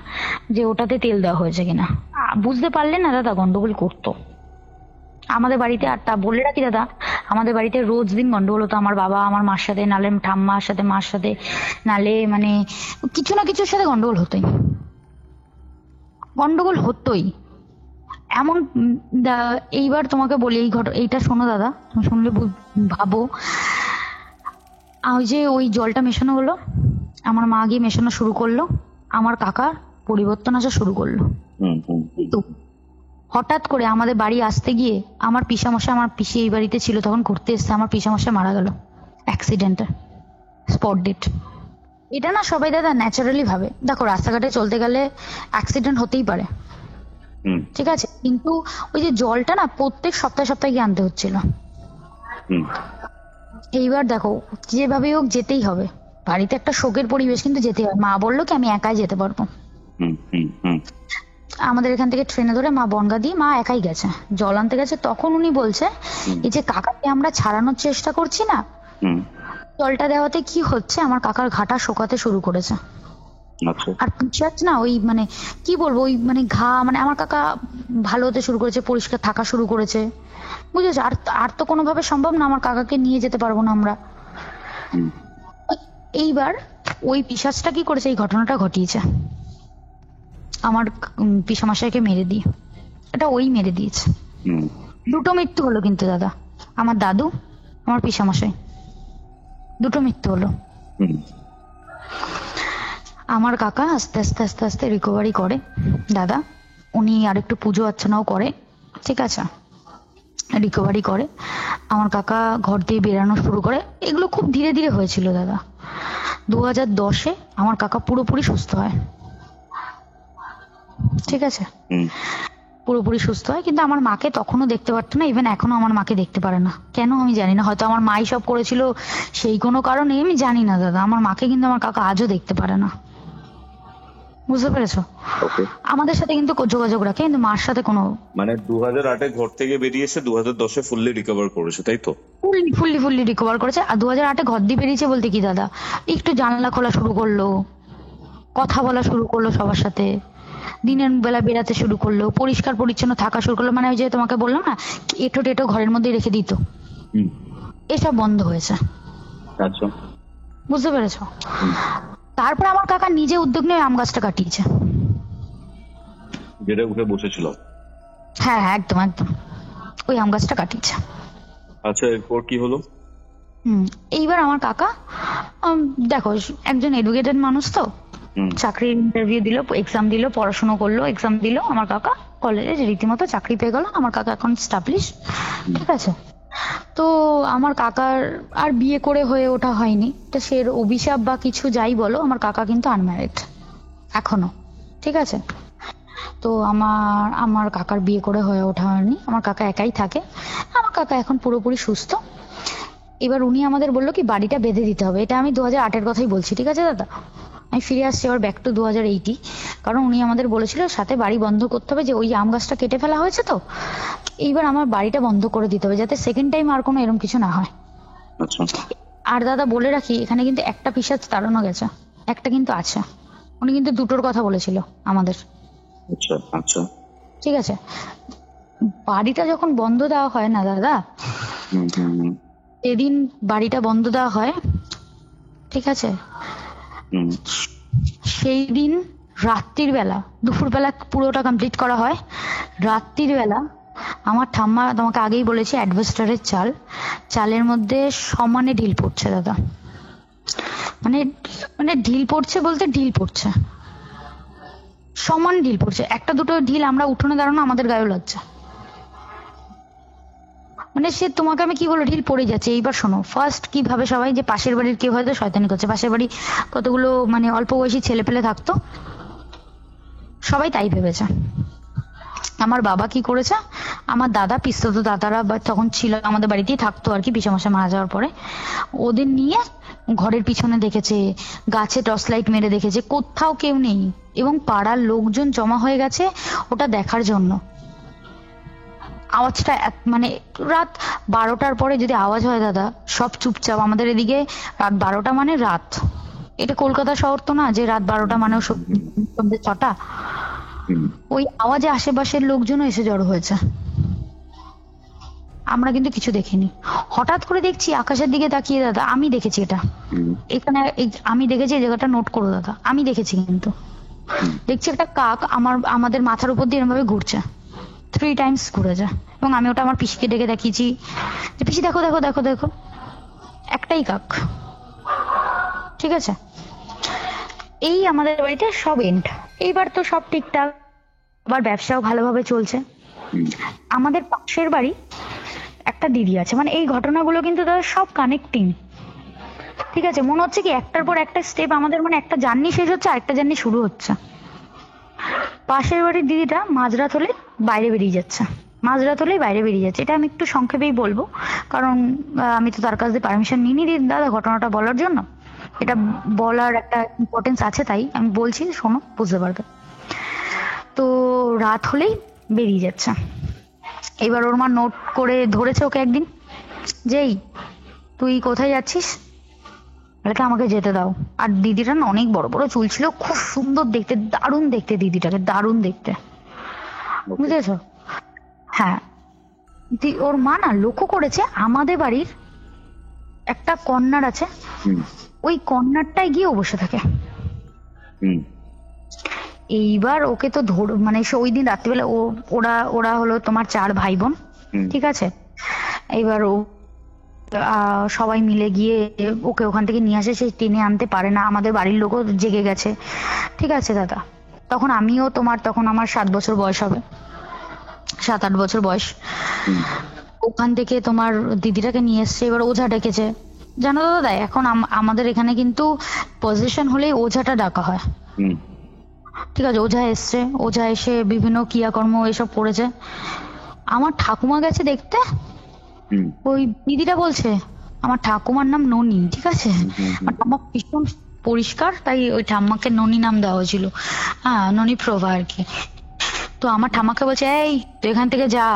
যে ওটাতে তেল দেওয়া হয়েছে কিনা। বুঝতে পারলে না দাদা গন্ডগোল করতো আমাদের বাড়িতে। আর তা বলে রাখি দাদা, আমাদের বাড়িতে রোজ দিন গন্ডগোল হতো, আমার বাবা আমার মার সাথে, নালে ঠাম্মার সাথে, মার সাথে, নালে মানে কিছু না কিছুর সাথে গন্ডগোল হতোই, গন্ডগোল হতোই এমন। এইবার তোমাকে বলি এইটা শোনো দাদা, তুমি শুনলে ভাবো, ওই যে ওই জলটা মেশানো হলো, আমার মা গিয়ে মেশানো শুরু করলো, আমার কাকার পরিবর্তন আসা শুরু করলো। তো হঠাৎ করে আমাদের বাড়ি আসতে গিয়ে আমার পিসামশাই, আমার পিসি এই বাড়িতে ছিল তখন ঘুরতে এসছে, আমার পিসামশাই মারা গেল অ্যাক্সিডেন্টে, স্পট ডেট। এটা না সবাই দাদা ন্যাচারালি ভাবে, দেখো রাস্তাঘাটে চলতে গেলে অ্যাক্সিডেন্ট হতেই পারে, ঠিক আছে, কিন্তু ওই যে জলটা না প্রত্যেক সপ্তাহে সপ্তাহে গিয়ে আনতে হচ্ছিল। এইবার দেখো যেভাবে হোক যেতেই হবে, বাড়িতে একটা শোকের পরিবেশ, কিন্তু যেতেই হবে। মা বললো কি আমি একাই যেতে পারবো, আমাদের এখান থেকে ট্রেনে ধরে মা বনগা দিয়ে মা একাই গেছে, জল আনতে গেছে। তখন উনি বলছে এই যে কাকাকে আমরা ছাড়ানোর চেষ্টা করছি না, জলটা দেওয়াতে কি হচ্ছে, আমার কাকার ঘাটা শোকাতে শুরু করেছে। আর পিছাচ না ওই মানে কি বলবো, ওই মানে ঘা, মানে আমার কাকা ভালো হতে শুরু করেছে, পরিষ্কার থাকা শুরু করেছে, বুঝেছো? আর তো কোনোভাবে সম্ভব না, আমার কাকাকে নিয়ে যেতে পারবো না আমরা। এইবার ওই পিশাচটা কি করেছে, এই ঘটনাটা ঘটিয়েছে আমার পিসামশাইকে মেরে দিয়ে, এটা ওই মেরে দিয়েছে। দুটো মৃত্যু হলো কিন্তু দাদা, আমার দাদু, আমার পিসামশাই, দুটো মৃত্যু হলো। আমার কাকা আস্তে আস্তে আস্তে আস্তে রিকভারি করে দাদা, উনি আর একটু পুজো অর্চনাও করে, ঠিক আছে, রিকভারি করে। আমার কাকা ঘর দিয়ে বেরানো শুরু করে, এগুলো খুব ধীরে ধীরে হয়েছিল দাদা। 2010-এ আমার কাকা পুরোপুরি সুস্থ হয়, ঠিক আছে, পুরোপুরি সুস্থ হয়। কিন্তু আমার মাকে তখনও দেখতে পারতো না, ইভেন এখনো আমার মাকে দেখতে পারে না, কেন আমি জানি না, হয়তো আমার মাই সব করেছিল সেই কোনো কারণে, আমি জানি না দাদা। আমার মাকে কিন্তু আমার কাকা আজও দেখতে পারে না, বুঝতে পেরেছো? আমাদের সাথে কিন্তু যোগাযোগ রাখে, কিন্তু মার সাথে কোনো, মানে 2008-এ ঘর থেকে বেরিয়েছে, 2010-এ ফুললি রিকভার করেছে, তাই তো? ফুললি রিকভার করেছে। আর 2008-এ ঘর দিয়ে বেরিয়েছে বলতে কি দাদা, একটু জানলা খোলা শুরু করলো, কথা বলা শুরু করলো সবার সাথে, দিনের বেলা বেরাতে শুরু করলো, পরিষ্কার পরিচ্ছন্ন থাকা শুরু করলো, মানে ওই যে তোমাকে বললাম না এঁটো টেটো ঘরের মধ্যে রেখে দিত, হুম, এসব বন্ধ হয়েছে। আচ্ছা। বুঝতে পেরেছো? তারপর আমার কাকা নিজে উদ্যোগ নিয়ে আম গাছটা কাটিয়েছে। যেটা উঠে বসেছিল। হ্যাঁ হ্যাঁ, একদম একদম ওই আম গাছটা কাটিয়েছে। আচ্ছা, এরপর কি হলো? এইবার আমার কাকা দেখো একজন এডুকেটেড মানুষ তো, হুম, চাকরির ইন্টারভিউ দিল, এক্সাম দিল, পড়াশোনা করলো, এক্সাম দিল, আমার কাকা কলেজে রীতিমতো চাকরি পেয়ে গেল। আমার কাকা এখন স্টাবলিশ, ঠিক আছে। তো আমার কাকার আর বিয়ে করে হয়ে ওঠা হয়নি, তো সে অভিশাপ বা কিছু যাই বলো, আমার কাকা কিন্তু আনম্যারিড এখনো, ঠিক আছে। তো আমার আমার কাকার বিয়ে করে হয়ে ওঠা হয়নি, আমার কাকা একাই থাকে। আমার কাকা এখন পুরোপুরি সুস্থ। এবার উনি আমাদের বললো কি বাড়িটা বেঁধে দিতে হবে। এটা আমি 2008-এর কথাই বলছি, ঠিক আছে দাদা। আমি ফিরে আসছি আবার ব্যাক টু 2018, কারণ উনি আমাদের বলেছিল সাথে বাড়ি বন্ধ করতে হবে, যে ওই আম গাছটা কেটে ফেলা হয়েছে তো, এইবার আমার বাড়িটা বন্ধ করে দিতে হবে যাতে সেকেন্ড টাইম আর কোনো এরকম কিছু না হয়। আচ্ছা, আর দাদা বলে রাখি, এখানে কিন্তু একটা পিশাচ তাড়ানো গেছে, একটা কিন্তু আছে। উনি কিন্তু দুটোর কথা বলেছিল আমাদের, আচ্ছা, আচ্ছা, ঠিক আছে। বাড়িটা যখন বন্ধ দেওয়া হয় না দাদা, হুম, হুম, হুম, যেদিন বাড়িটা বন্ধ দেওয়া হয়, ঠিক আছে, হুম, সেই দিন রাত্রির বেলা, দুপুর বেলা পুরোটা কমপ্লিট করা হয়, রাত্রির বেলা আমার ঠাম্মা, তোমাকে আগেই বলেছি অ্যাডভেস্টারের চাল, চালের মধ্যে সমানে ঢিল পড়ছে দাদা, মানে মানে ঢিল পড়ছে বলতে ঢিল পড়ছে, সমান ঢিল পড়ছে, একটা দুটো ঢিল আমরা উঠোনে দাঁড়ানো আমাদের গায়ে লজ্জা। মানে সে তোমাকে আমি কি বলবো, ঢিল পড়ে যাচ্ছে। এইবার শোনো, ফার্স্ট কিভাবে সবাই যে পাশের বাড়ির কেউ হয়তো শয়তানি করছে, পাশের বাড়ি কতগুলো মানে অল্প বয়সী ছেলে পেলে থাকতো, সবাই তাই ভেবেছে। আমার বাবা কি করেছে, আমার দাদা পিস্তত দাদারা তখন ছিল আমাদের বাড়িতেই থাকতো আর কি, পিসেমশাই মারা যাওয়ার পরে ওদের নিয়ে ঘরের পিছনে দেখেছে, গাছে টর্চ লাইট মেরে দেখেছে, কোথাও কেউ নেই, এবং পাড়ার লোকজন জমা হয়ে গেছে ওটা দেখার জন্য। আওয়াজটা মানে রাত 12টার পরে যদি আওয়াজ হয় দাদা, সব চুপচাপ। আমাদের এদিকে রাত 12টা মানে রাত, এটা কলকাতা শহর তো না যে রাত 12টা মানেও সন্ধ্যে 6টা। হুম, ওই আওয়াজে আশেপাশের লোকজনও এসে জড়ো হয়েছে। আমরা কিন্তু কিছু দেখিনি, হঠাৎ করে দেখছি আকাশের দিকে তাকিয়ে দাদা, আমি দেখেছি এটা, হুম, এখানে আমি দেখেছি, এই জায়গাটা নোট করো দাদা, আমি দেখেছি কিন্তু দেখছি একটা কাক আমাদের মাথার উপর দিয়ে এরকম ভাবে ঘুরছে, 3 টাইমস ঘুরেছে। এবং আমি ওটা আমার পিসিকে ডেকে দেখিয়েছি যে পিসি দেখো দেখো দেখো দেখো, একটাই কাক, ঠিক আছে। এই আমাদের বাড়িতে সব এন্ড। এইবার তো সব ঠিকঠাক, আবার ব্যবসাও ভালোভাবে চলছে। হুম, আমাদের পাশের বাড়ি একটা দিদি আছে, মানে এই ঘটনাগুলো কিন্তু তাদের সব কানেক্টিং, ঠিক আছে। মনে হচ্ছে কি একটার পর একটা স্টেপ আমাদের, মানে একটা জার্নি শেষ হচ্ছে আরেকটা জার্নি শুরু হচ্ছে। পাশের বাড়ির দিদিটা মাঝরাত হলে বাইরে বেরিয়ে যাচ্ছে, মাঝরাত হলেই বাইরে বেরিয়ে যাচ্ছে। এটা আমি একটু সংক্ষেপেই বলবো, কারণ আমি তো তার কাছ থেকে পারমিশন নিইনি দাদা ঘটনাটা বলার জন্য, এটা বলার একটা ইম্পর্টেন্স আছে, তাই আমি বলছি, শোনো বুঝতে পারবে। তো রাত হলেই বেরিয়ে যাচ্ছে। এবার ওর মা নোট করে ধরেছে ওকে একদিন, যেই তুই কোথায় যাচ্ছিস, বলে আমাকে যেতে দাও। আর দিদিটা না অনেক বড় বড় চুল ছিল, খুব সুন্দর দেখতে, দারুণ দেখতে দিদিটাকে, দারুণ দেখতে, বুঝেছো? হ্যাঁ, ওর মা না লক্ষ্য করেছে আমাদের বাড়ির একটা কর্নার আছে, হুম, ওই কর্নারটায় গিয়ে ও বসে থাকে। হুম, এইবার ওকে তো মানে সে ওই দিন রাত্রিবেলা ওরা ওরা হলো তোমার 4 ভাই বোন, হুম, ঠিক আছে। এইবার ও সবাই মিলে গিয়ে ওকে ওখান থেকে নিয়ে আসে, সে টেনে আনতে পারে না, আমাদের বাড়ির লোকও জেগে গেছে, ঠিক আছে দাদা। তখন আমিও তখন আমার 7 বছর বয়স হবে, 7-8 বছর বয়স। হুম, ওখান থেকে তোমার দিদিটাকে নিয়ে এসছে, এবার ওঝা ডেকেছে। জানো তো দাদা, এখন আমাদের এখানে কিন্তু পজিশন হলেই ওঝাটা ডাকা হয়, হুম, ঠিক আছে। ওঝা এসছে, ওঝা এসে বিভিন্ন ক্রিয়াকর্ম এসব করেছে। আমার ঠাকুমা গেছে দেখতে, হুম, ওই দিদিটা বলছে আমার ঠাকুমার নাম ননি, ঠিক আছে। আমার ঠাম্মা ভীষণ পরিষ্কার, তাই ওই ঠাম্মাকে ননি নাম দেওয়া হয়েছিল, হ্যাঁ ননি প্রভা আর কি। তো আমার ঠাম্মাকে বলছে এই তুই এখান থেকে যা,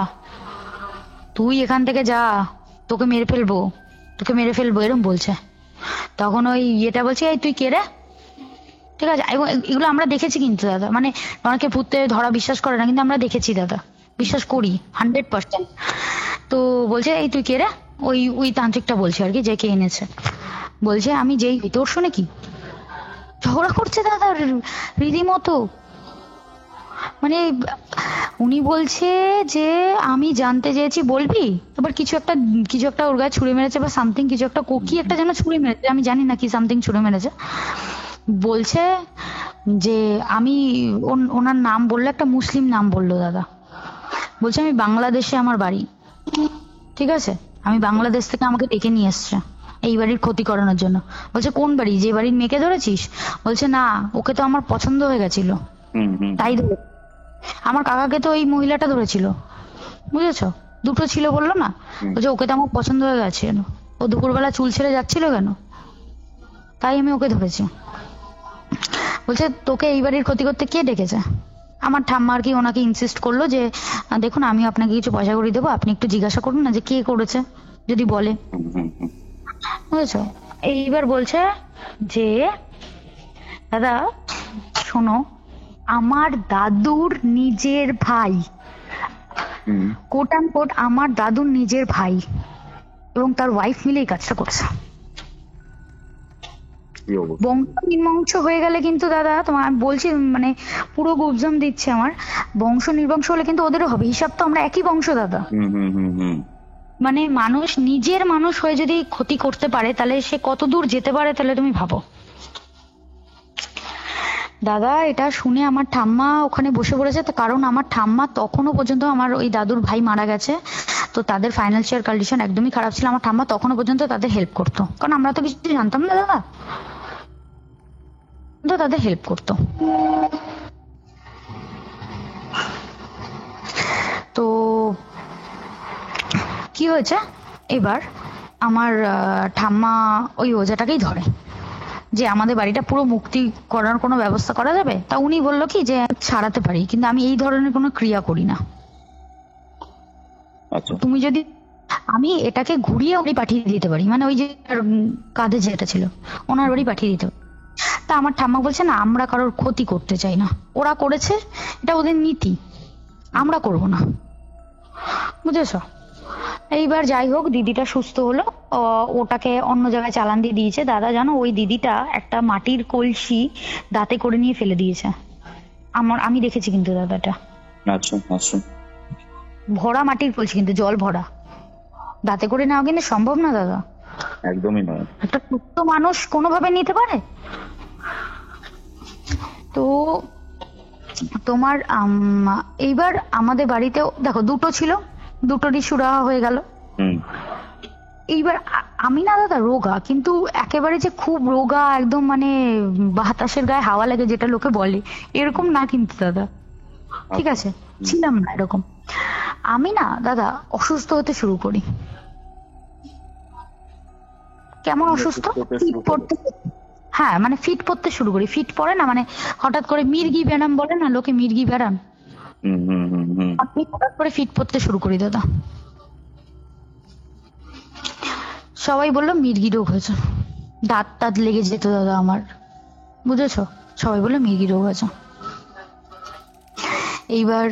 তুই এখান থেকে যা, তোকে মেরে ফেলবো, তোকে মেরে ফেলবো, এরকম বলছে। তখন ওই ইয়েটা বলছে এই তুই কে রে, ঠিক আছে, এবং এগুলো আমরা দেখেছি কিন্তু দাদা, মানে অনেকে ভূতে ধরা বিশ্বাস করে না, কিন্তু আমরা দেখেছি দাদা, বিশ্বাস করি 100%। তো বলছে এই তুই কে রে, ওই ওই তান্ত্রিকটা বলছে আর কি, যে কে এনেছে, বলছে আমি যেই তোর শুনে কি ঝগড়া করছে দাদা রীতিমতো। মানে উনি বলছে যে আমি জানতে চেয়েছি বলবি, এবার কিছু একটা ওর গায়ে ছুঁড়ে মেরেছে বা সামথিং, কিছু একটা কি একটা যেন ছুঁড়ে মেরেছে, আমি জানি না কি সামথিং ছুঁড়ে মেরেছে। বলছে যে আমি ওনার নাম বললো, একটা মুসলিম নাম বললো দাদা, বলছে আমি বাংলাদেশে আমার বাড়ি, ঠিক আছে, আমি বাংলাদেশ থেকে আমাকে ডেকে নিয়ে এসছে এই বাড়ির ক্ষতি করানোর জন্য। বলছে কোন বাড়ি, যে বাড়ির মেয়েকে ধরেছিস? বলছে না, ওকে তো আমার পছন্দ হয়ে গেছিল তাই ধরে, আমার কাকাকে তো ওই মহিলাটা ধরেছিল, বুঝেছো, দুটো ছিল বললো না, বলছে ওকে তো আমার পছন্দ হয়ে গেছিল, ও দুপুরবেলা চুল ছেড়ে যাচ্ছিল কেন, তাই আমি ওকে ধরেছি। বলছে তোকে এই বাড়ির ক্ষতি করতে কে ডেকেছে? আমার ঠাম্মা আর কি ওনাকে ইনসিস্ট করলো যে দেখুন আমি আপনাকে কিছু পয়সা করে দেবো, আপনি একটু জিজ্ঞাসা করুন না যে কে করেছে, যদি বলে, বুঝেছো। এইবার বলছে যে দাদা শোনো, আমার দাদুর নিজের ভাই, কোট অ্যান্ড কোট আমার দাদুর নিজের ভাই এবং তার ওয়াইফ মিলে এই কাজটা করছে। বংশ নির্বংশ হয়ে গেলে কিন্তু দাদা, তোমার আমি বলছি, মানে পুরো গুবজাম দিচ্ছে, আমার বংশ নির্বংশ হলে কিন্তু ওদেরও হবে, হিসাব তো আমরা একই বংশ দাদা। মানে মানুষ নিজের মানুষ হয়ে যদি ক্ষতি করতে পারে তাহলে সে কত দূর যেতে পারে, তাহলে তুমি ভাবো দাদা। এটা শুনে আমার ঠাম্মা ওখানে বসে পড়েছে, কারণ আমার ঠাম্মা তখনও পর্যন্ত, আমার ওই দাদুর ভাই মারা গেছে তো তাদের ফাইন্যান্সিয়াল কন্ডিশন একদমই খারাপ ছিল, আমার ঠাম্মা তখনও পর্যন্ত তাদের হেল্প করতো, কারণ আমরা তো কিছু জানতাম না দাদা, তো তাদের হেল্প করতো। তো কি হয়েছে, এবার আমার ঠাম্মা ওই ওঝাটাকেই ধরে যে আমাদের বাড়িটা পুরো মুক্তি করার কোনো ব্যবস্থা করা যাবে। তা উনি বললো কি যে ছাড়াতে পারি, কিন্তু আমি এই ধরনের কোনো ক্রিয়া করি না। তুমি যদি, আমি এটাকে ঘুরিয়ে ওই পাঠিয়ে দিতে পারি, মানে ওই যে কাঁধে যেটা ছিল ওনার বাড়ি পাঠিয়ে দিতে পারি। তা আমার ঠাম্মা বলছে না, আমরা কারোর ক্ষতি করতে চাই না, ওরা করেছে এটা ওদের নীতি, আমরা করব না, বুঝেছো। এইবার যাই হোক, দিদিটা সুস্থ হলো, ওটাকে অন্য জায়গায় চালান দিয়ে দিয়েছে দাদা। জানো ওই দিদিটা একটা মাটির কলসি দাঁতে করে নিয়ে ফেলে দিয়েছে, আমি দেখেছি কিন্তু দাদাটা, ভরা মাটির কলসি কিন্তু জল ভরা, দাঁতে করে নেওয়া কিন্তু সম্ভব না দাদা, একদমই নয়, একটা সুস্থ মানুষ কোনোভাবে নিতে পারে। তো তোমার এইবার আমাদের বাড়িতেও দেখো দুটো ছিল, দুটোরই সুরাহা হয়ে গেল। এইবার আমি না দাদা রোগা, কিন্তু একেবারে যে খুব রোগা একদম, মানে বাতাসের গায়ে হাওয়া লাগে যেটা লোকে বলে, এরকম না কিন্তু দাদা, ঠিক আছে, ছিলাম না এরকম। আমি না দাদা অসুস্থ হতে শুরু করি। কেমন অসুস্থ, ফিট পড়তে, হ্যাঁ মানে ফিট পড়তে শুরু করি, ফিট পড়ে না, মানে হঠাৎ করে মির্গি ব্যারাম বলে না লোকে, মির্গি ব্যারাম, আপনি হঠাৎ করে ফিট পড়তে শুরু করি দাদা। সবাই বললো মির্গি রোগ হয়েছে, দাঁত টাত লেগে যেত দাদা আমার, বুঝেছো, সবাই বললো মির্গি রোগ হয়েছে। এইবার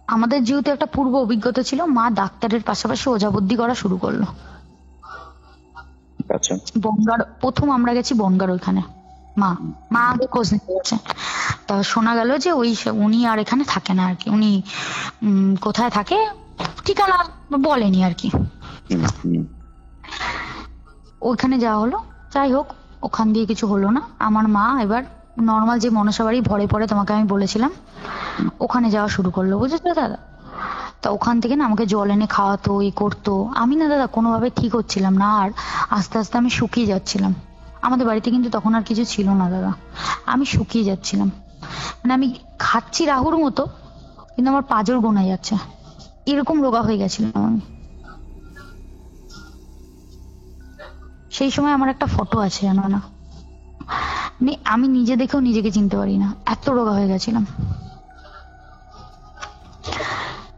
আমাদের যেহেতু একটা পূর্ব অভিজ্ঞতা ছিল, মা ডাক্তারের পাশাপাশি ওঝাবুদ্ধি করা শুরু করলো। বনগার প্রথম আমরা গেছি, বনগার ওইখানে মা আগে খোঁজ নিতে গেছে, তা শোনা গেল যে উনি আর এখানে থাকে না আর কি, উনি কোথায় থাকে ঠিকানা বলেনি আর কি। ওইখানে যাওয়া হলো, যাই হোক ওখান দিয়ে কিছু হলো না। আমার মা এবার নর্মাল যে মনসা বাড়ি ভরে পড়ে তোমাকে আমি বলেছিলাম, ওখানে যাওয়া শুরু করলো, বুঝেছো দাদা। তা ওখান থেকে না আমাকে জল এনে খাওয়াতো, করতো। আমি না দাদা কোনোভাবে ঠিক হচ্ছিলাম না, আর আস্তে আস্তে আমি শুকিয়ে যাচ্ছিলাম। আমাদের বাড়িতে কিন্তু তখন আর কিছু ছিল না দাদা, আমি শুকিয়ে যাচ্ছিলাম, মানে আমি খাচ্ছি রাহুর মতো কিন্তু আমার পাঁজর গোনা যাচ্ছে, এরকম রোগা হয়ে গেছিলাম আমি। সেই সময় আমার একটা ফটো আছে জানো না, আমি নিজে দেখেও নিজেকে চিনতে পারি না, এত রোগা হয়ে গেছিলাম।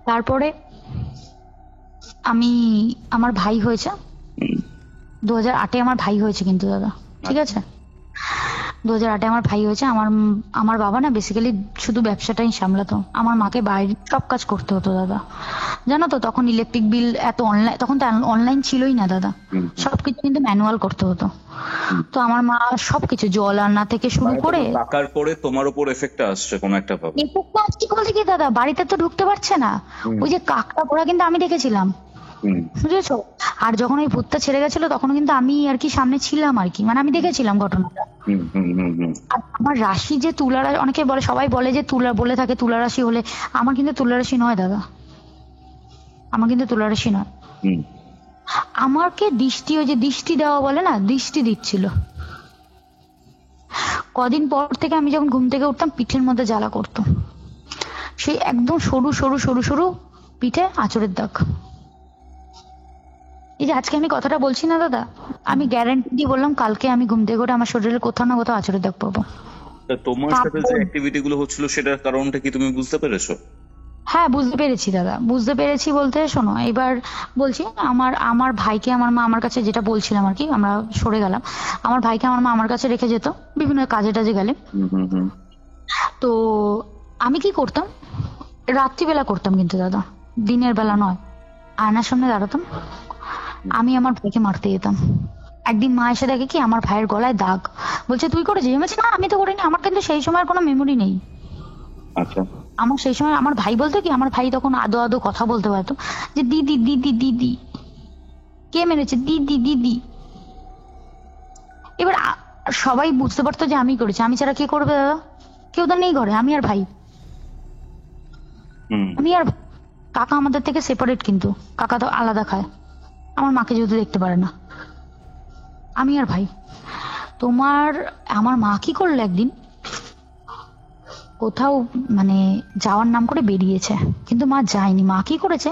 তারপরে আমার ভাই হয়েছে 2008-এ, আমার ভাই হয়েছে কিন্তু দাদা, ঠিক আছে। 2008-এ আমার ভাই হয়েছে। আমার বাবা না বেসিক্যালি শুধু ব্যবসাটাই সামলাতো, আমার মাকে বাইরে সব কাজ করতে হতো দাদা। জানো তো তখন ইলেকট্রিক বিল এত অনলাইন, তখন তো অনলাইন ছিলই না দাদা, সবকিছু কিন্তু ম্যানুয়াল করতে হতো। তো আমার মা সবকিছু জল আনা থেকে শুরু মানে করে তোমার টাকার পরে তোমার উপর এফেক্টটা আসছে কোনো একটা ভাবে। এরপর কি বলছে কি দাদা, বাড়িতে তো ঢুকতে পারছে না। ওই যে কাকটা পড়া কিন্তু আমি দেখেছিলাম, বুঝেছো? আর যখন ওই ভূতটা ছেড়ে গেছিল তখন কিন্তু আমি আর কি সামনে ছিলাম আর কি, মানে আমি দেখেছিলাম ঘটনাটা। আর আমার রাশি যে তুলা রাশি, অনেকে বলে, সবাই বলে যে তুলা, বলে থাকে তুলা রাশি হলে, আমার কিন্তু তুলা রাশি নয় দাদা, আমার কিন্তু তুলা রাশি নয়। আমাকে দৃষ্টি, ওই যে দৃষ্টি দেওয়া বলে না, দৃষ্টি দিচ্ছিল। কদিন পর থেকে আমি যখন ঘুম থেকে উঠতাম পিঠের মধ্যে জ্বালা করতো, সেই একদম সরু সরু সরু সরু পিঠে আঁচড়ের দাগ। এই যে আজকে আমি কথাটা বলছি না দাদা, আমি গ্যারান্টি দিয়ে বললাম কালকে আমি ঘুম থেকে উঠে আমার শরীরে কোথাও না কোথাও আঁচড়ের দাগ পাবো। তা তোমার সাথে যে অ্যাক্টিভিটি গুলো হচ্ছিল সেটার কারণটা কি তুমি বুঝতে পেরেছো? হ্যাঁ বুঝতে পেরেছি দাদা, বুঝতে পেরেছি বলতে শোনো, এবার বলছি। আমার ভাইকে আমার মা আমার কাছে, যেটা বলছিলাম আর কি, আমরা সরে গেলাম। আমার ভাইকে আমার মা আমার কাছে রেখে যেত বিভিন্ন কাজে টাজে গেলে। তো আমি কি করতাম, রাত্রিবেলা করতাম কিন্তু দাদা, দিনের বেলা নয়। আয়নার সামনে দাঁড়াতাম, আমি আমার ভাইকে মারতে যেতাম। একদিন মা এসে দেখে কি আমার ভাইয়ের গলায় দাগ, বলছে তুই করেছিস? আমি বলছি না আমি তো করিনি, আমার কিন্তু সেই সময় কোনো মেমোরি নেই। আচ্ছা। আমার সেই সময় আমার ভাই বলতো কি, আমার ভাই তখন আদো আদো কথা বলতে পারতো, যে দিদি দিদি দিদি, কে মেরেছে, দিদি দিদি। এবার সবাই বুঝতে পারতো যে আমি করেছি, আমি ছাড়া কে করবে দাদা? কেউ তো নেই ঘরে, আমি আর ভাই। আমি আর কাকা আমাদের থেকে সেপারেট, কিন্তু কাকা তো আলাদা খায়, আমার মাকে যেহেতু দেখতে পারে না। আমি আর ভাই। আমার মা কি করলো, একদিন কোথাও মানে যাওয়ার নাম করে বেরিয়েছে, কিন্তু মা যায়নি। মা কি করেছে,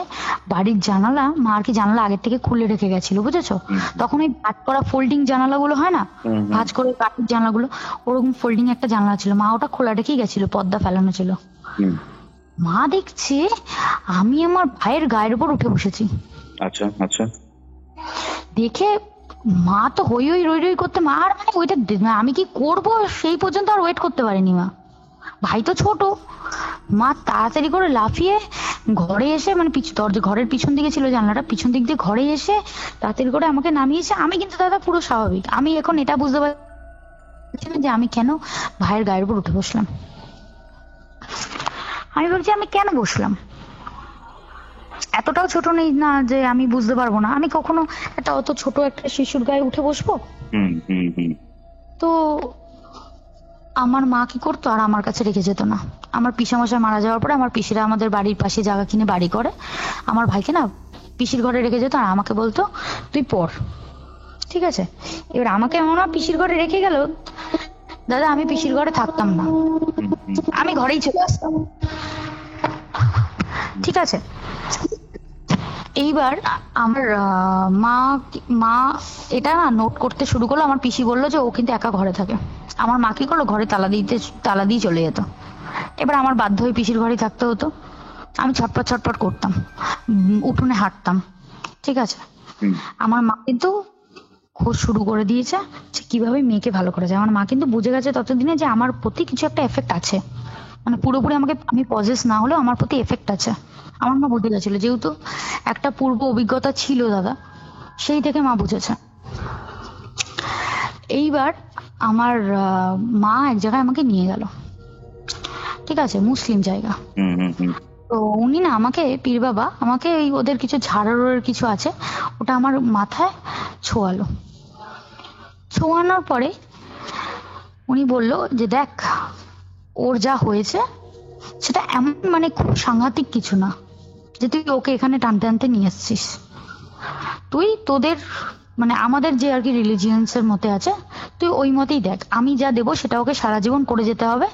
বাড়ির জানালা, মা আর কি জানালা আগের থেকে খুলে রেখে গেছিল, বুঝেছো? তখন ওই ভাঁজ করা ফোল্ডিং জানালাগুলো হয় না, ভাঁজ করে কাঠের জানালাগুলো, ওরকম ফোল্ডিং একটা জানালা ছিল, মা ওটা খোলা রেখেই গেছিল, পর্দা ফেলানো ছিল। মা দেখছে আমি আমার ভাইয়ের গায়ের উপর উঠে বসেছি। আচ্ছা আচ্ছা। দেখে মা তো হই হই রই রই করতে, মা আর মানে ওইটা আমি কি করব সেই পর্যন্ত আর ওয়েট করতে পারেনি মা। ভাই তো ছোট, মা তাড়াতাড়ি করে লাফিয়ে ঘরে এসে, মানে ঘরের পিছন দিকে ছিল জানলাটা, পিছন দিক দিয়ে ঘরে এসে তাড়াতাড়ি করে আমাকে নামিয়েছে। আমি কিন্তু দাদা পুরো স্বাভাবিক, আমি এখন এটা বুঝতে পারছি না যে আমি কেন ভাইয়ের গায়ের উপর উঠে বসলাম। আমি বলছি আমি কেন বসলাম, এতটাও ছোট নেই না যে আমি বুঝতে পারবো না। আমি কখনো একটা অত ছোট একটা শিশুর গায়ে উঠে বসবো? তো আমার মা কি করতো, আর আমার কাছে রেখে যেত না। আমার পিসামশাই মারা যাওয়ার পরে আমার পিসিরা আমাদের বাড়ির পাশে জায়গা কিনে বাড়ি করে, আমার ভাইকে না পিসির ঘরে রেখে যেত, আর আমাকে বলতো তুই পড়, ঠিক আছে? এবার আমাকে এমন পিসির ঘরে রেখে গেল দাদা, আমি পিসির ঘরে থাকতাম না, আমি ঘরেই চলে আসতাম, ঠিক আছে? এইবার আমার মা এটা নোট করতে শুরু করলো। আমার পিসি বললো যে ও কিন্তু একা ঘরে থাকে। আমার মা কি করলো, ঘরে তালা দিয়ে চলে যেত। এবার আমার বাধ্য হয়ে পিসির ঘরেই থাকতে হতো। আমি ছটপট ছটপট করতাম, উঠোনে হাঁটতাম, ঠিক আছে? আমার মা কিন্তু খোঁজ শুরু করে দিয়েছে যে কিভাবে মেয়েকে ভালো করা যায়। আমার মা কিন্তু বুঝে গেছে ততদিনে যে আমার প্রতি কিছু একটা এফেক্ট আছে, মানে পুরোপুরি আমি পজেস না হলেও আমার প্রতি এফেক্ট আছে। আমার মা বুঝে গেছিল, যেহেতু একটা পূর্ব অভিজ্ঞতা ছিল দাদা, সেই থেকে মা বুঝেছে। এইবার আমার মা এক জায়গায় আমাকে নিয়ে গেল, ঠিক আছে, মুসলিম জায়গা। তো উনি না আমাকে, পীর বাবা আমাকে ওদের কিছু ঝাড়ার কিছু আছে, ওটা আমার মাথায় ছোঁয়ালো। ছোঁয়ানোর পরে উনি বলল যে দেখ, ওর যা হয়েছে সেটা এমন মানে খুব সাংঘাতিক কিছু না যে তুই ওকে এখানে টানতে টানতে নিয়ে এসছিস। তুই তোদের মানে আমাদের যে আর কি রিলিজিয়ান্স এর মতে আছে, তুই ওই মতেই দেখ, আমি যা দেবো সেটা ওকে সারা জীবন করে যেতে হবে,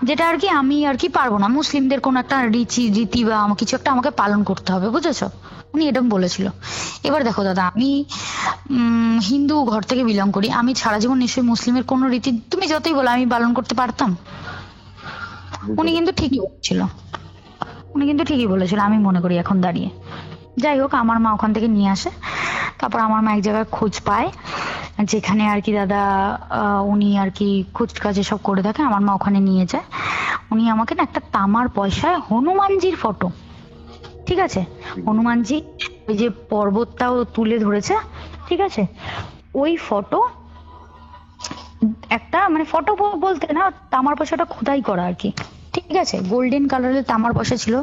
যেটা আর কি আমি আর কি পারবো না। মুসলিমদের কোন একটা রীতি বা কিছু একটা আমাকে পালন করতে হবে, বুঝেছো? উনি এরকম বলেছিল। এবার দেখো দাদা, আমি হিন্দু ঘর থেকে বিলং করি, আমি সারা জীবন নিশ্চয়ই মুসলিমের কোন রীতি তুমি যতই বলো আমি পালন করতে পারতাম? উনি কিন্তু ঠিকই বলেছিল, আমি মনে করি এখন দাঁড়িয়ে। যাই হোক, আমার মা ওখান থেকে নিয়ে আসে। তারপর আমার মা এক জায়গায় খোঁজ পায়, যেখানে আর কি দাদা উনি আর কি কুচকাচ সব করে থাকে, আমার মা ওখানে নিয়ে যায়। উনি আমাকে না একটা তামার পয়সায় হনুমানজির ফটো, ঠিক আছে, হনুমানজি ওই যে পর্বতটাও তুলে ধরেছে, ঠিক আছে, ওই ফটো একটা, মানে ফটো বলতে না, তামার পয়সাটা খোদাই করা আর কি, ঠিক আছে, গোল্ডেন কালারের তামার পয়সা ছিল,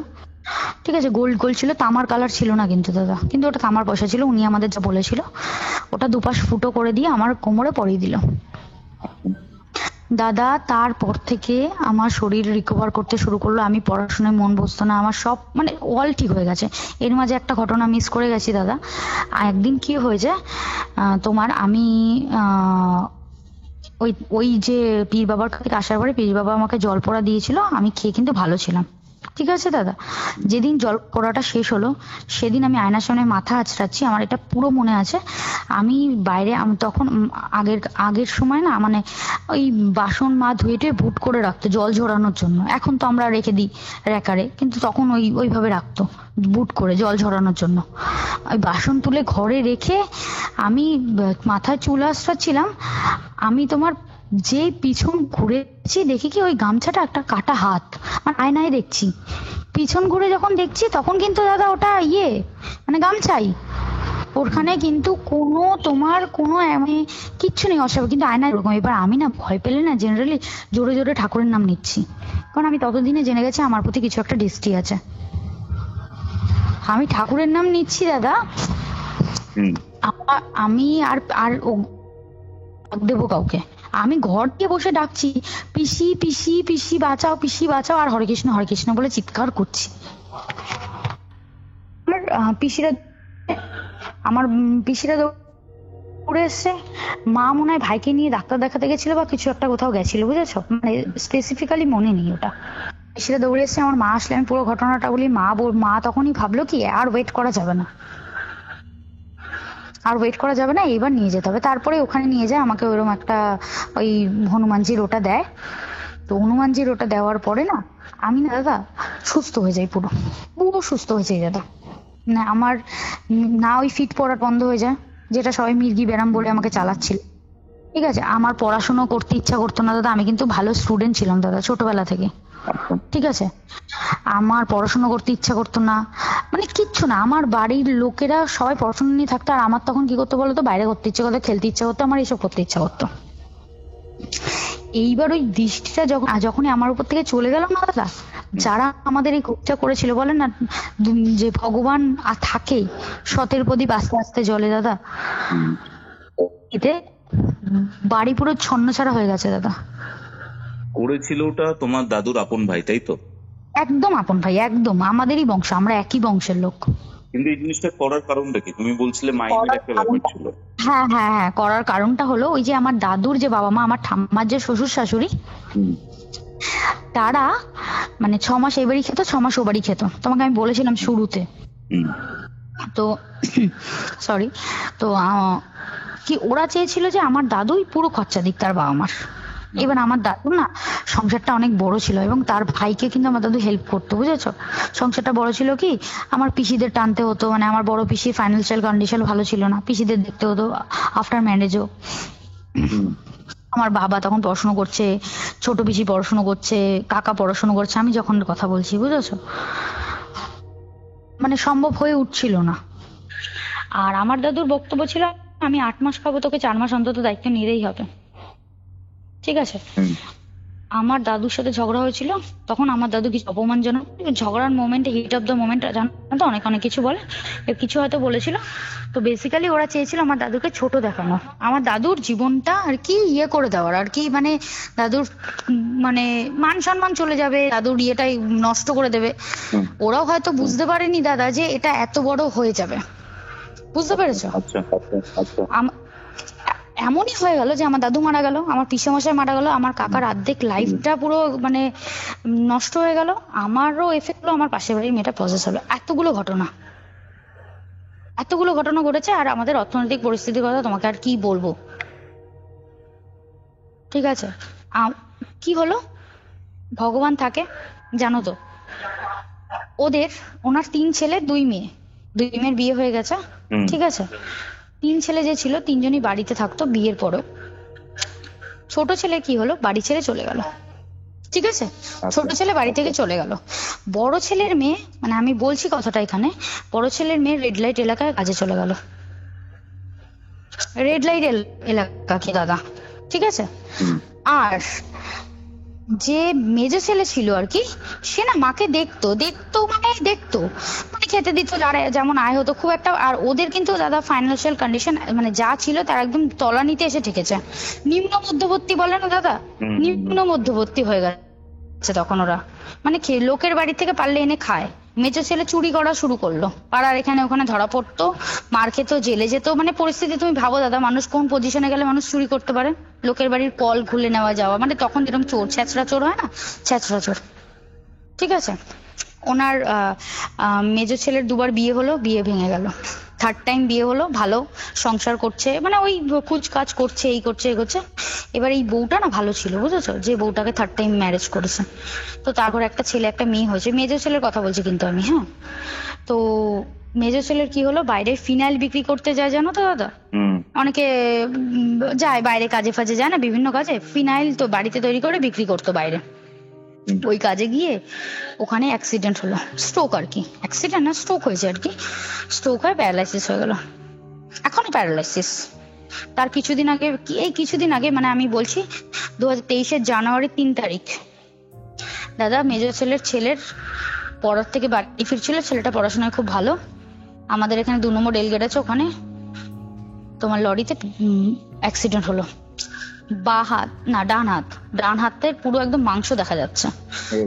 ঠিক আছে, গোল্ড গোল্ড ছিল, তামার কালার ছিল না কিন্তু দাদা, কিন্তু ওটা তামার পয়সা ছিল। উনি আমাদের যা বলেছিল ওটা দুপাশ ফুটো করে দিয়ে আমার কোমরে পরিয়ে দিল দাদা। তারপর থেকে আমার শরীর রিকভার করতে শুরু করলো, আমি পড়াশোনায় মন বসতো না, আমার সব মানে অল ঠিক হয়ে গেছে। এর মাঝে একটা ঘটনা মিস করে গেছি দাদা। একদিন কি হয়েছে, তোমার আমি ওই ওই যে পীর বাবার কাছে আসার পরে পীর বাবা আমাকে জল পোড়া দিয়েছিল, আমি খেয়ে কিন্তু ভালো ছিলাম, ঠিক আছে দাদা। যেদিন জল পোড়াটা শেষ হলো সেদিন আমি আয়নার সামনে মাথা আঁচড়াচ্ছি, আমার এটা পুরো মনে আছে। আমি বাইরে, আমি তখন আগের সময় না, মানে ওই বাসন মা ধুয়ে টুয়ে বুট করে রাখতো জল ঝরানোর জন্য, এখন তো আমরা রেখে দিই র্যাকারে, কিন্তু তখন ওইভাবে রাখতো বুট করে জল ঝরানোর জন্য। ওই বাসন তুলে ঘরে রেখে আমি মাথায় চুল আঁচড়াচ্ছিলাম, আমি তোমার যে পিছন ঘুরেছি দেখি কি ওই গামছাটা একটা কাটা হাত, মানে আয়নায় দেখছি, পিছন ঘুরে যখন দেখছি তখন কিন্তু দাদা ওটা মানে গামছাই, ওখানে কিন্তু কোনো তোমার কোনো আমি কিচ্ছু নেই অস্বাভাবিক, কিন্তু আয়নায় এরকম। এবার আমি না ভয় পেলে না জেনারেলি জোরে জোরে ঠাকুরের নাম নিচ্ছি, কারণ আমি ততদিনে জেনে গেছি আমার প্রতি কিছু একটা দৃষ্টি আছে। আমি ঠাকুরের নাম নিচ্ছি দাদা, আমি আর আর দেবো কাউকে, আমি ঘর দিয়ে বসে ডাকছি পিসি পিসি পিসি বাঁচাও, পিসি বাঁচাও, আর হরে কৃষ্ণ বলে চিৎকার করছি। আমার পিসিরা দৌড়ে এসছে, মা মনে হয় ভাইকে নিয়ে ডাক্তার দেখাতে গেছিল বা কিছু একটা কোথাও গেছিল, বুঝেছো, মানে স্পেসিফিক্যালি মনে নেই ওটা। পিসিরা দৌড়ে এসছে, আমার মা আসলে আমি পুরো ঘটনাটা বলি, মা তখনই ভাবলো কি আর ওয়েট করা যাবে না, এবার নিয়ে যেতে হবে। তারপরে ওখানে নিয়ে যায় আমাকে, ওইরকম একটা ওই হনুমানজির ওটা দেয়। তো হনুমানজির ওটা দেওয়ার পরে না আমি না দাদা সুস্থ হয়ে যাই, পুরো পুরো সুস্থ হয়ে যাই দাদা। না আমার না ওই ফিট পড়া বন্ধ হয়ে যায়, যেটা সবাই মির্গি ব্যারাম বলে আমাকে চালাচ্ছিল, ঠিক আছে। আমার পড়াশোনা করতে ইচ্ছা করতো না দাদা, আমি কিন্তু ভালো স্টুডেন্ট ছিলাম দাদা ছোটবেলা থেকে, ঠিক আছে। আমার পড়াশোনা করতে ইচ্ছা করতো না, মানে কিচ্ছু না, আমার বাড়ির লোকেরা সবাই পড়াশোনা নিয়ে থাকতো, আর আমার তখন কি করতে বলতো, বাইরে করতে ইচ্ছা করতো, খেলতে ইচ্ছা করতো, আমার এইসব করতে ইচ্ছা করতো। এইবার ওই দৃষ্টিটা যখনই আমার উপর থেকে চলে গেল না দাদা, যারা আমাদের এই কোপটা করেছিল, বলেন না যে ভগবান থাকেই, সতের প্রদীপ আস্তে আস্তে জ্বলে দাদা, এতে বাড়ি পুরো ছন্নছাড়া হয়ে গেছে দাদা। করেছিল ওটা তোমার দাদুর আপন ভাই, তাই তো? একদম আপন ভাই, একদম আমাদেরই বংশ, আমরা একই বংশের লোক। কিন্তু এই জিনিসটা করার কারণটা কি? তুমি বলছিলে মাইন্ডের একটা ব্যাপার ছিল। হ্যাঁ হ্যাঁ হ্যাঁ, করার কারণটা হলো ওই যে আমার দাদুর যে বাবা মা, আমার ঠাম্মার যে শ্বশুর শাশুড়ি, তারা মানে 6 মাস এই বাড়ি খেত, 6 মাস ও বাড়ি খেত, তোমাকে আমি বলেছিলাম শুরুতে। তো সরি, তো কি ওরা চেয়েছিল যে আমার দাদুই পুরো খরচা দিক তার বাবা মার। এবার আমার দাদু না সংসারটা অনেক বড় ছিল, এবং তার ভাইকে কিন্তু আমার দাদু হেল্প করতো, বুঝেছো। সংসারটা বড় ছিল কি, আমার পিসিদের টানতে হতো, মানে আমার বড় পিসির ফাইন্যান্সিয়াল কন্ডিশন ভালো ছিল না, পিসিদের দেখতে হতো আফটার ম্যারেজও। আমার বাবা তখন পড়াশোনা করছে, ছোট পিসি পড়াশোনা করছে, কাকা পড়াশোনা করছে, আমি যখন কথা বলছি, বুঝেছো, মানে সম্ভব হয়ে উঠছিল না। আর আমার দাদুর বক্তব্য ছিল আমি 8 মাস খাবো, তোকে 4 মাস অন্তত দায়িত্ব নিতেই হবে, ঠিক আছে। আমার দাদুর সাথে ঝগড়া হয়েছিল, তখন আমার দাদু কিছু অপমানজনক ঝগড়ার মোমেন্টে, হিট অফ দ্য মোমেন্ট, জানো তো অনেক কিছু বলে, কিছু হয়তো বলেছিল। তো বেসিক্যালি ওরা চেয়েছিল আমার দাদুকে ছোট দেখানো, আমার দাদুর জীবনটা আর কি করে দেওয়ার আর কি, মানে দাদুর মানে মান সম্মান চলে যাবে, দাদুর ইয়েটাই নষ্ট করে দেবে। ওরাও হয়তো বুঝতে পারেনি দাদা যে এটা এত বড় হয়ে যাবে, বুঝতে পেরেছো। এমনই হয়ে গেল যে আমার দাদু মারা গেল, আমার পিসেমশাই মারা গেল, আমার কাকার অর্ধেক লাইফটা পুরো মানে নষ্ট হয়ে গেল, আমারও এফেক্ট হলো, আমার পাশের বাড়ির মেয়েটা প্রসেস হলো। এতগুলো ঘটনা ঘটেছে, আর আমাদের অর্থনৈতিক পরিস্থিতির কথা তোমাকে আর কি বলবো, ঠিক আছে। কি হলো, ভগবান থাকে জানো তো, ওনার 3 ছেলে 2 মেয়ে, 2 মেয়ের বিয়ে হয়ে গেছে, ঠিক আছে। তিন ছেলে যে ছিল তিনজনই বাড়িতে থাকতো বিয়ের পরেও। ছোট ছেলে কি হলো, বাড়ি ছেড়ে চলে গেল, ঠিক আছে, ছোট ছেলে বাড়ি থেকে চলে গেল। বড় ছেলের মেয়ে, মানে আমি বলছি কথাটা এখানে, বড় ছেলের মেয়ে রেড লাইট এলাকায় কাজে চলে গেল। রেড লাইট এলাকা কি দাদা, ঠিক আছে। আর যে মেজো ছেলে ছিল আর কি, সে না মাকে দেখতো দেখতো মানে দেখতো, মানে খেতে দিত, যারা যেমন আয় হতো খুব একটা। আর ওদের কিন্তু দাদা ফাইন্যান্সিয়াল কন্ডিশন মানে যা ছিল তার একদম তলানিতে এসে ঠেকেছে। নিম্ন মধ্যবর্তী বলে না দাদা, নিম্ন মধ্যবর্তী হয়ে গেছে তখন ওরা, মানে লোকের বাড়ি থেকে পারলে এনে খায়। মেজো ছেলে চুরি করা শুরু করলো, পাড়ার এখানে ওখানে ধরা পড়তো, মার খেতো, জেলে যেত। মানে পরিস্থিতি তুমি ভাবো দাদা, মানুষ কোন পজিশনে গেলে মানুষ চুরি করতে পারে, লোকের বাড়ির কল খুলে নেওয়া যাওয়া, মানে তখন যেরকম চোর ছেঁচড়া চোর হয় না, ছেঁচড়া চোর, ঠিক আছে। ওনার মেজো ছেলের দুবার বিয়ে হলো, বিয়ে ভেঙে গেল। থার্ড টাইম বিয়ে হলো, ভালো সংসার করছে, মানে ওই কুচ কাজ করছে, এই করছে এই করছে। এবার এই বউটা না ভালো ছিল, বুঝেছো, যে বউটাকে থার্ড টাইম ম্যারেজ করেছে। তো তারপর একটা ছেলে একটা মেয়ে হয়েছে, মেজো ছেলের কথা বলছি কিন্তু আমি, হ্যাঁ। তো মেজো ছেলের কি হলো, বাইরে ফিনাইল বিক্রি করতে যায়, জানো তো দাদা, অনেকে যায় বাইরে কাজে ফাজে যায় না, বিভিন্ন কাজে, ফিনাইল তো বাড়িতে তৈরি করে বিক্রি করতো বাইরে। ওই কাজে গিয়ে ওখানে অ্যাক্সিডেন্ট হলো, স্ট্রোক আর কি, অ্যাক্সিডেন্ট না স্ট্রোক হয়েছে আর কি, স্ট্রোক হয়ে প্যারালাইসিস হয়ে গেল, এখনো প্যারালাইসিস। তার কিছুদিন আগে, এই কিছুদিন আগে মানে আমি বলছি 2023 জানুয়ারি 3 তারিখ, দাদা মেজর ছেলের পড়ার থেকে বাড়ি ফিরছিল, ছেলেটা পড়াশোনায় খুব ভালো, আমাদের এখানে 2 নম্বর রেল গেট আছে, ওখানে তোমার লরিতে অ্যাক্সিডেন্ট হলো। বা হাত না, ডান হাতের পুরো একদম মাংস দেখা যাচ্ছে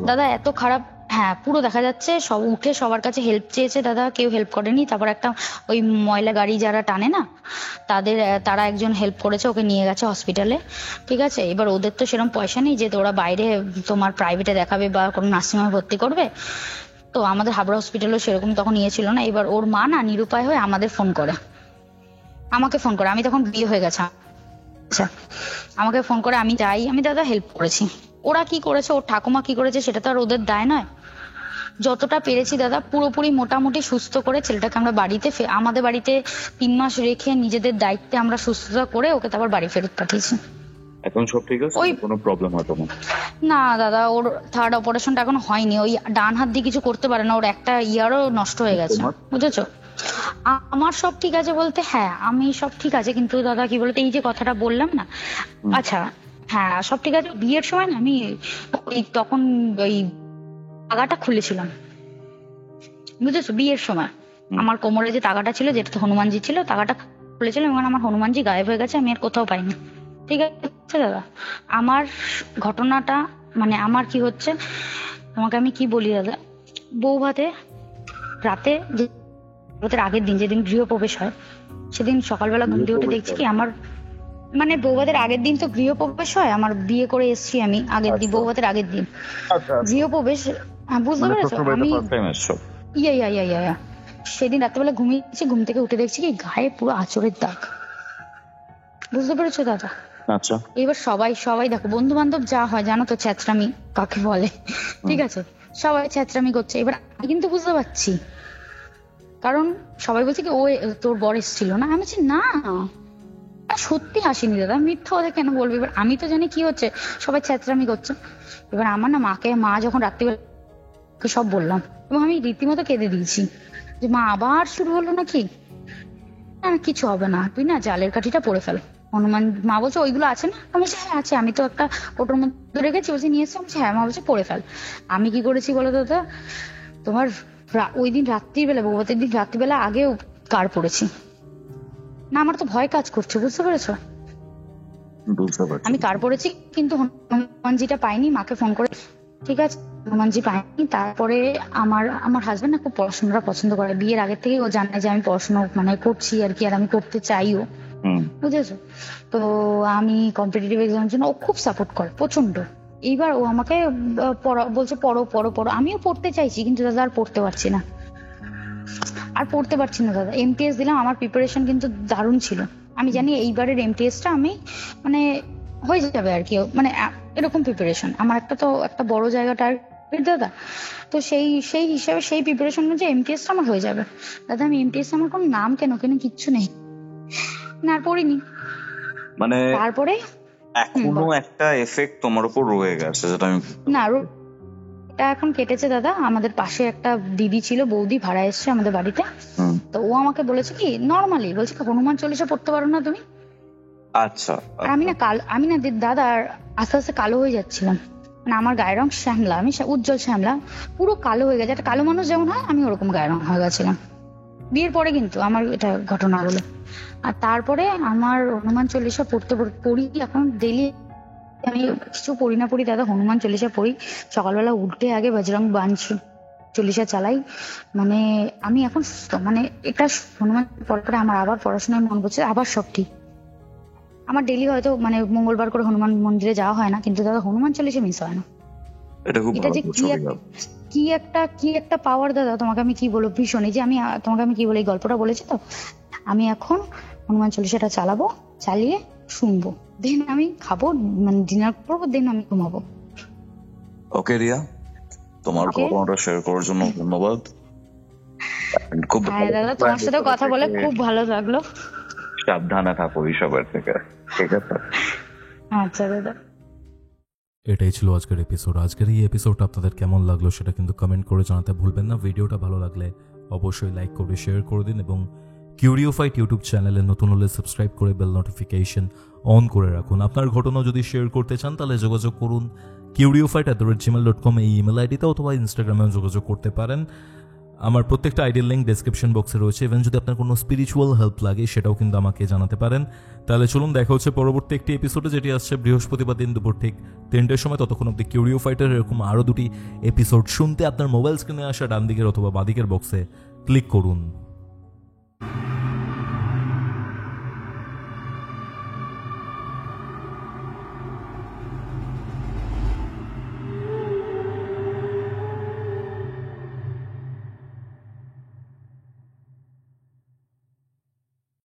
দাদা, এত খারাপ, হ্যাঁ পুরো দেখা যাচ্ছে। সব উঠে সবার কাছে হেল্প চেয়েছে দাদা, কেউ হেল্প করেনি। তারপর একটা ওই ময়লা গাড়ি যারা টানে না, তারা একজন হেল্প করেছে, ওকে নিয়ে গেছে হসপিটালে, ঠিক আছে। এবার ওদের তো সেরকম পয়সা নেই যে তোরা বাইরে তোমার প্রাইভেটে দেখাবে বা কোনো নার্সিংহোমে ভর্তি করবে, তো আমাদের হাবড়া হসপিটালও সেরকম তখন ইয়ে ছিল না। এবার ওর মা না নিরুপায় হয়ে আমাকে ফোন করে, আমি তখন বিয়ে হয়ে গেছে, আচ্ছা, আমাকে ফোন করে, আমি যাই, আমি দাদা হেল্প করেছি। ওরা কি করেছে, ওর ঠাকুমা কি করেছে সেটা তো আর ওদের দায় নয়। যতটা পেরেছি দাদা পুরোপুরি মোটামুটি সুস্থ করে ছেলেটাকে আমরা আমাদের বাড়িতে 3 মাস রেখে নিজেদের দায়িত্বে আমরা সুস্থতা করে ওকে তারপর বাড়ি ফেরত পাঠিয়েছি। এখন সব ঠিক আছে, কোনো প্রবলেম হতো না? না দাদা, ওর থার্ড অপারেশনটা এখনো হয়নি, ওই ডান হাত দিয়ে কিছু করতে পারে না, ওর একটা ইয়ারও নষ্ট হয়ে গেছে, বুঝেছো। আমার সব ঠিক আছে বলতে, হ্যাঁ আমি সব ঠিক আছে, কিন্তু দাদা কি বলতে, এই যে কথাটা বললাম না, আচ্ছা হ্যাঁ সব ঠিক আছে। বিয়ের সময় না আমি তখন ওই তাগাটা খুলেছিলাম, বুঝেছো, বিয়ের সময় আমার কোমরে যে তাগাটা ছিল, যেটা হনুমানজি ছিল, তাগাটা খুলেছিলাম, এবং আমার হনুমানজি গায়েব হয়ে গেছে, আমি আর কোথাও পাইনি, ঠিক আছে দাদা। আমার ঘটনাটা মানে আমার কি হচ্ছে তোমাকে আমি কি বলি দাদা, বৌভাতে রাতে, আগের দিন যেদিন গৃহপ্রবেশ হয়, সেদিন সকালবেলা ঘুম থেকে উঠে দেখছি কি আমার, মানে বৌভাতের আগের দিন তো গৃহপ্রবেশ হয়, আমার বিয়ে করে এসেছি আমি আগের দিন, বৌভাতের আগের দিন গৃহপ্রবেশ, বুঝতে পেরেছো, আমি ইয়া সেদিন রাত্রেবেলা ঘুমিয়েছি, ঘুম থেকে উঠে দেখছি কি গায়ে পুরো আঁচড়ের দাগ, বুঝতে পেরেছো দাদা। আচ্ছা, এবার সবাই দেখো, বন্ধু বান্ধব যা হয় জানো তো, ছ্যাঁচড়ামি কাকে বলে, ঠিক আছে, সবাই ছ্যাঁচড়ামি করছে। এবার আমি কিন্তু বুঝতে পারছি, কারণ সবাই বলছে কি ও তোর বর এসেছিল না, আমি বলছি না সত্যি আসেনি দাদা, মিথ্যা কথা কেন বলবো। এবার আমি তো জানি কি হচ্ছে, সবাই ছ্যাঁচড়ামি করছে। এবার আমার না মা যখন রাত্রিবেলা সব বললাম, এবং আমি রীতিমতো কেঁদে দিয়েছি যে মা আবার শুরু হলো নাকি, না কিছু হবে না, তুই না জালের কাঠিটা পড়ে ফেল। হনুমান মা বলছে ওইগুলো আছে না, আমি বলছি হ্যাঁ আছে, আমি তো একটা কোটোর মধ্যে রেখেছি, বলছি নিয়ে এসছি, আমি বলছি হ্যাঁ, মা বলছে পড়ে ফেল। আমি কি করেছি বলো দাদা, তোমার ওই দিন রাত্রিবেলা, বৌভাতের দিন রাত্রিবেলা আগেও কার পড়েছি না, আমার তো ভয় কাজ করছে, বুঝতে পেরেছো, আমি কার পড়েছি, কিন্তু হনুমানজিটা পাইনি, মাকে ফোন করে, ঠিক আছে হনুমানজি পাইনি। তারপরে আমার হাজবেন্ড না খুব পড়াশোনাটা পছন্দ করে, বিয়ের আগের থেকে ও জানে যে আমি পড়াশোনা মানে করছি আর কি, আর আমি করতে চাইও, বুঝেছো। তো আমি কম্পিটিটিভ এক্সামের জন্য ও খুব সাপোর্ট করে প্রচন্ড। এইবার ও আমাকে বলছে পড়ো, আমিও পড়তে চাইছি, কিন্তু দাদা আর পড়তে পারছি না দাদা। এমটিএস দিলাম, আমার প্রিপারেশন কিন্তু দারুণ ছিল, আমি জানি এইবারের এমটিএসটা আমি মানে হয়ে যাবে আর কি, মানে এরকম প্রিপারেশন আমার একটা বড় জায়গা টার্গেট দাদা। তো সেই হিসাবে সেই প্রিপারেশন অনুযায়ী এমটিএসটা আমার হয়ে যাবে দাদা। আমি এমটিএস আমার কোনো নাম কেন কিচ্ছু নেই, না আর পড়িনি। মানে তারপরে এখনো একটা এফেক্ট তোমার উপর রয়ে গেছে, যেটা আমি না এটা এখন কেটেছে দাদা। আমাদের পাশে একটা দিদি ছিল, বৌদি ভাড়া এসছে আমাদের বাড়িতে। তো ও আমাকে বলেছে কি নর্মালি বলছে কি, হনুমান চল্লিশা পড়তে পারো না তুমি? আচ্ছা আর আমি না দাদা আস্তে আস্তে কালো হয়ে যাচ্ছিলাম। মানে আমার গায়ের রং শ্যামলা, আমি উজ্জ্বল শ্যামলা, পুরো কালো হয়ে গেছে। একটা কালো মানুষ যেমন হয় আমি ওরকম গায়ের রং হয়ে গেছিলাম বিয়ের পরে, কিন্তু আমার এটা ঘটনা হলো। আর তারপরে আমার হনুমান চল্লিশা পড়ি এখন ডেইলি। আমি কিছু পড়ি না পড়ি দাদা, হনুমান চল্লিশা পড়ি। সকালবেলা উঠে আগে বজরং বাণ চল্লিশা চালাই। মানে আমি এখন মানে এটা হনুমান পড়ার পরে আমার আবার পড়াশোনায় মন বসছে, আবার সব ঠিক। আমার ডেইলি হয়তো মানে মঙ্গলবার করে হনুমান মন্দিরে যাওয়া হয় না, কিন্তু দাদা হনুমান চল্লিশা মিস হয় না। এটা খুব এটা যে কি একটা পাওয়ার দাদা, তোমাকে আমি কি বলবো, ভীষণ। এই যে তোমাকে আমি কি বলি, এই গল্পটা বলেছি তো, আমি এখন হনুমান চল্লিশাটা চালাবো, চালিয়ে শুনবো, দেন আমি খাবো, মানে ডিনার করবো, দেন আমি ঘুমাবো। ওকে রিয়া, তোমার ঘটনাটা শেয়ার করার জন্য ধন্যবাদ। খুব হ্যাঁ দাদা, তোমার সাথে কথা বলে খুব ভালো লাগলো। সাবধানে থাকো এইসবের থেকে, ঠিক আছে? আচ্ছা দাদা। এটাই ছিল আজকের এপিসোড। আজকের এই এপিসোডটা আপনাদের কেমন লাগলো সেটা কিন্তু কমেন্ট করে জানাতে ভুলবেন না। ভিডিওটা ভালো লাগলে অবশ্যই লাইক করে শেয়ার করে দিন, এবং কিউরিওফাইট ইউটিউব চ্যানেলে নতুন হলে সাবস্ক্রাইব করে বেল নোটিফিকেশন অন করে রাখুন। আপনার ঘটনা যদি শেয়ার করতে চান তাহলে যোগাযোগ করুন kiuriofite@gmail.com এই ইমেল আইডিতে, অথবা ইনস্টাগ্রামেও যোগাযোগ করতে পারেন। আমার প্রত্যেকটা আইডির লিঙ্ক ডেসক্রিপশন বক্সে রয়েছে। ইভেন যদি আপনার কোনো স্পিরিচুয়াল হেল্প লাগে সেটাও কিন্তু আমাকে জানাতে পারেন। তাহলে চলুন দেখা হচ্ছে পরবর্তী একটি এপিসোডে, যেটি আসছে বৃহস্পতিবার দিন দুপুর ঠিক 3টের সময়। ততক্ষণ অব্দি কিউরিওফাইটের এরকম আরও 2টি এপিসোড শুনতে আপনার মোবাইল স্ক্রিনে আসা ডান দিকের অথবা বাঁ দিকের বক্সে ক্লিক করুন।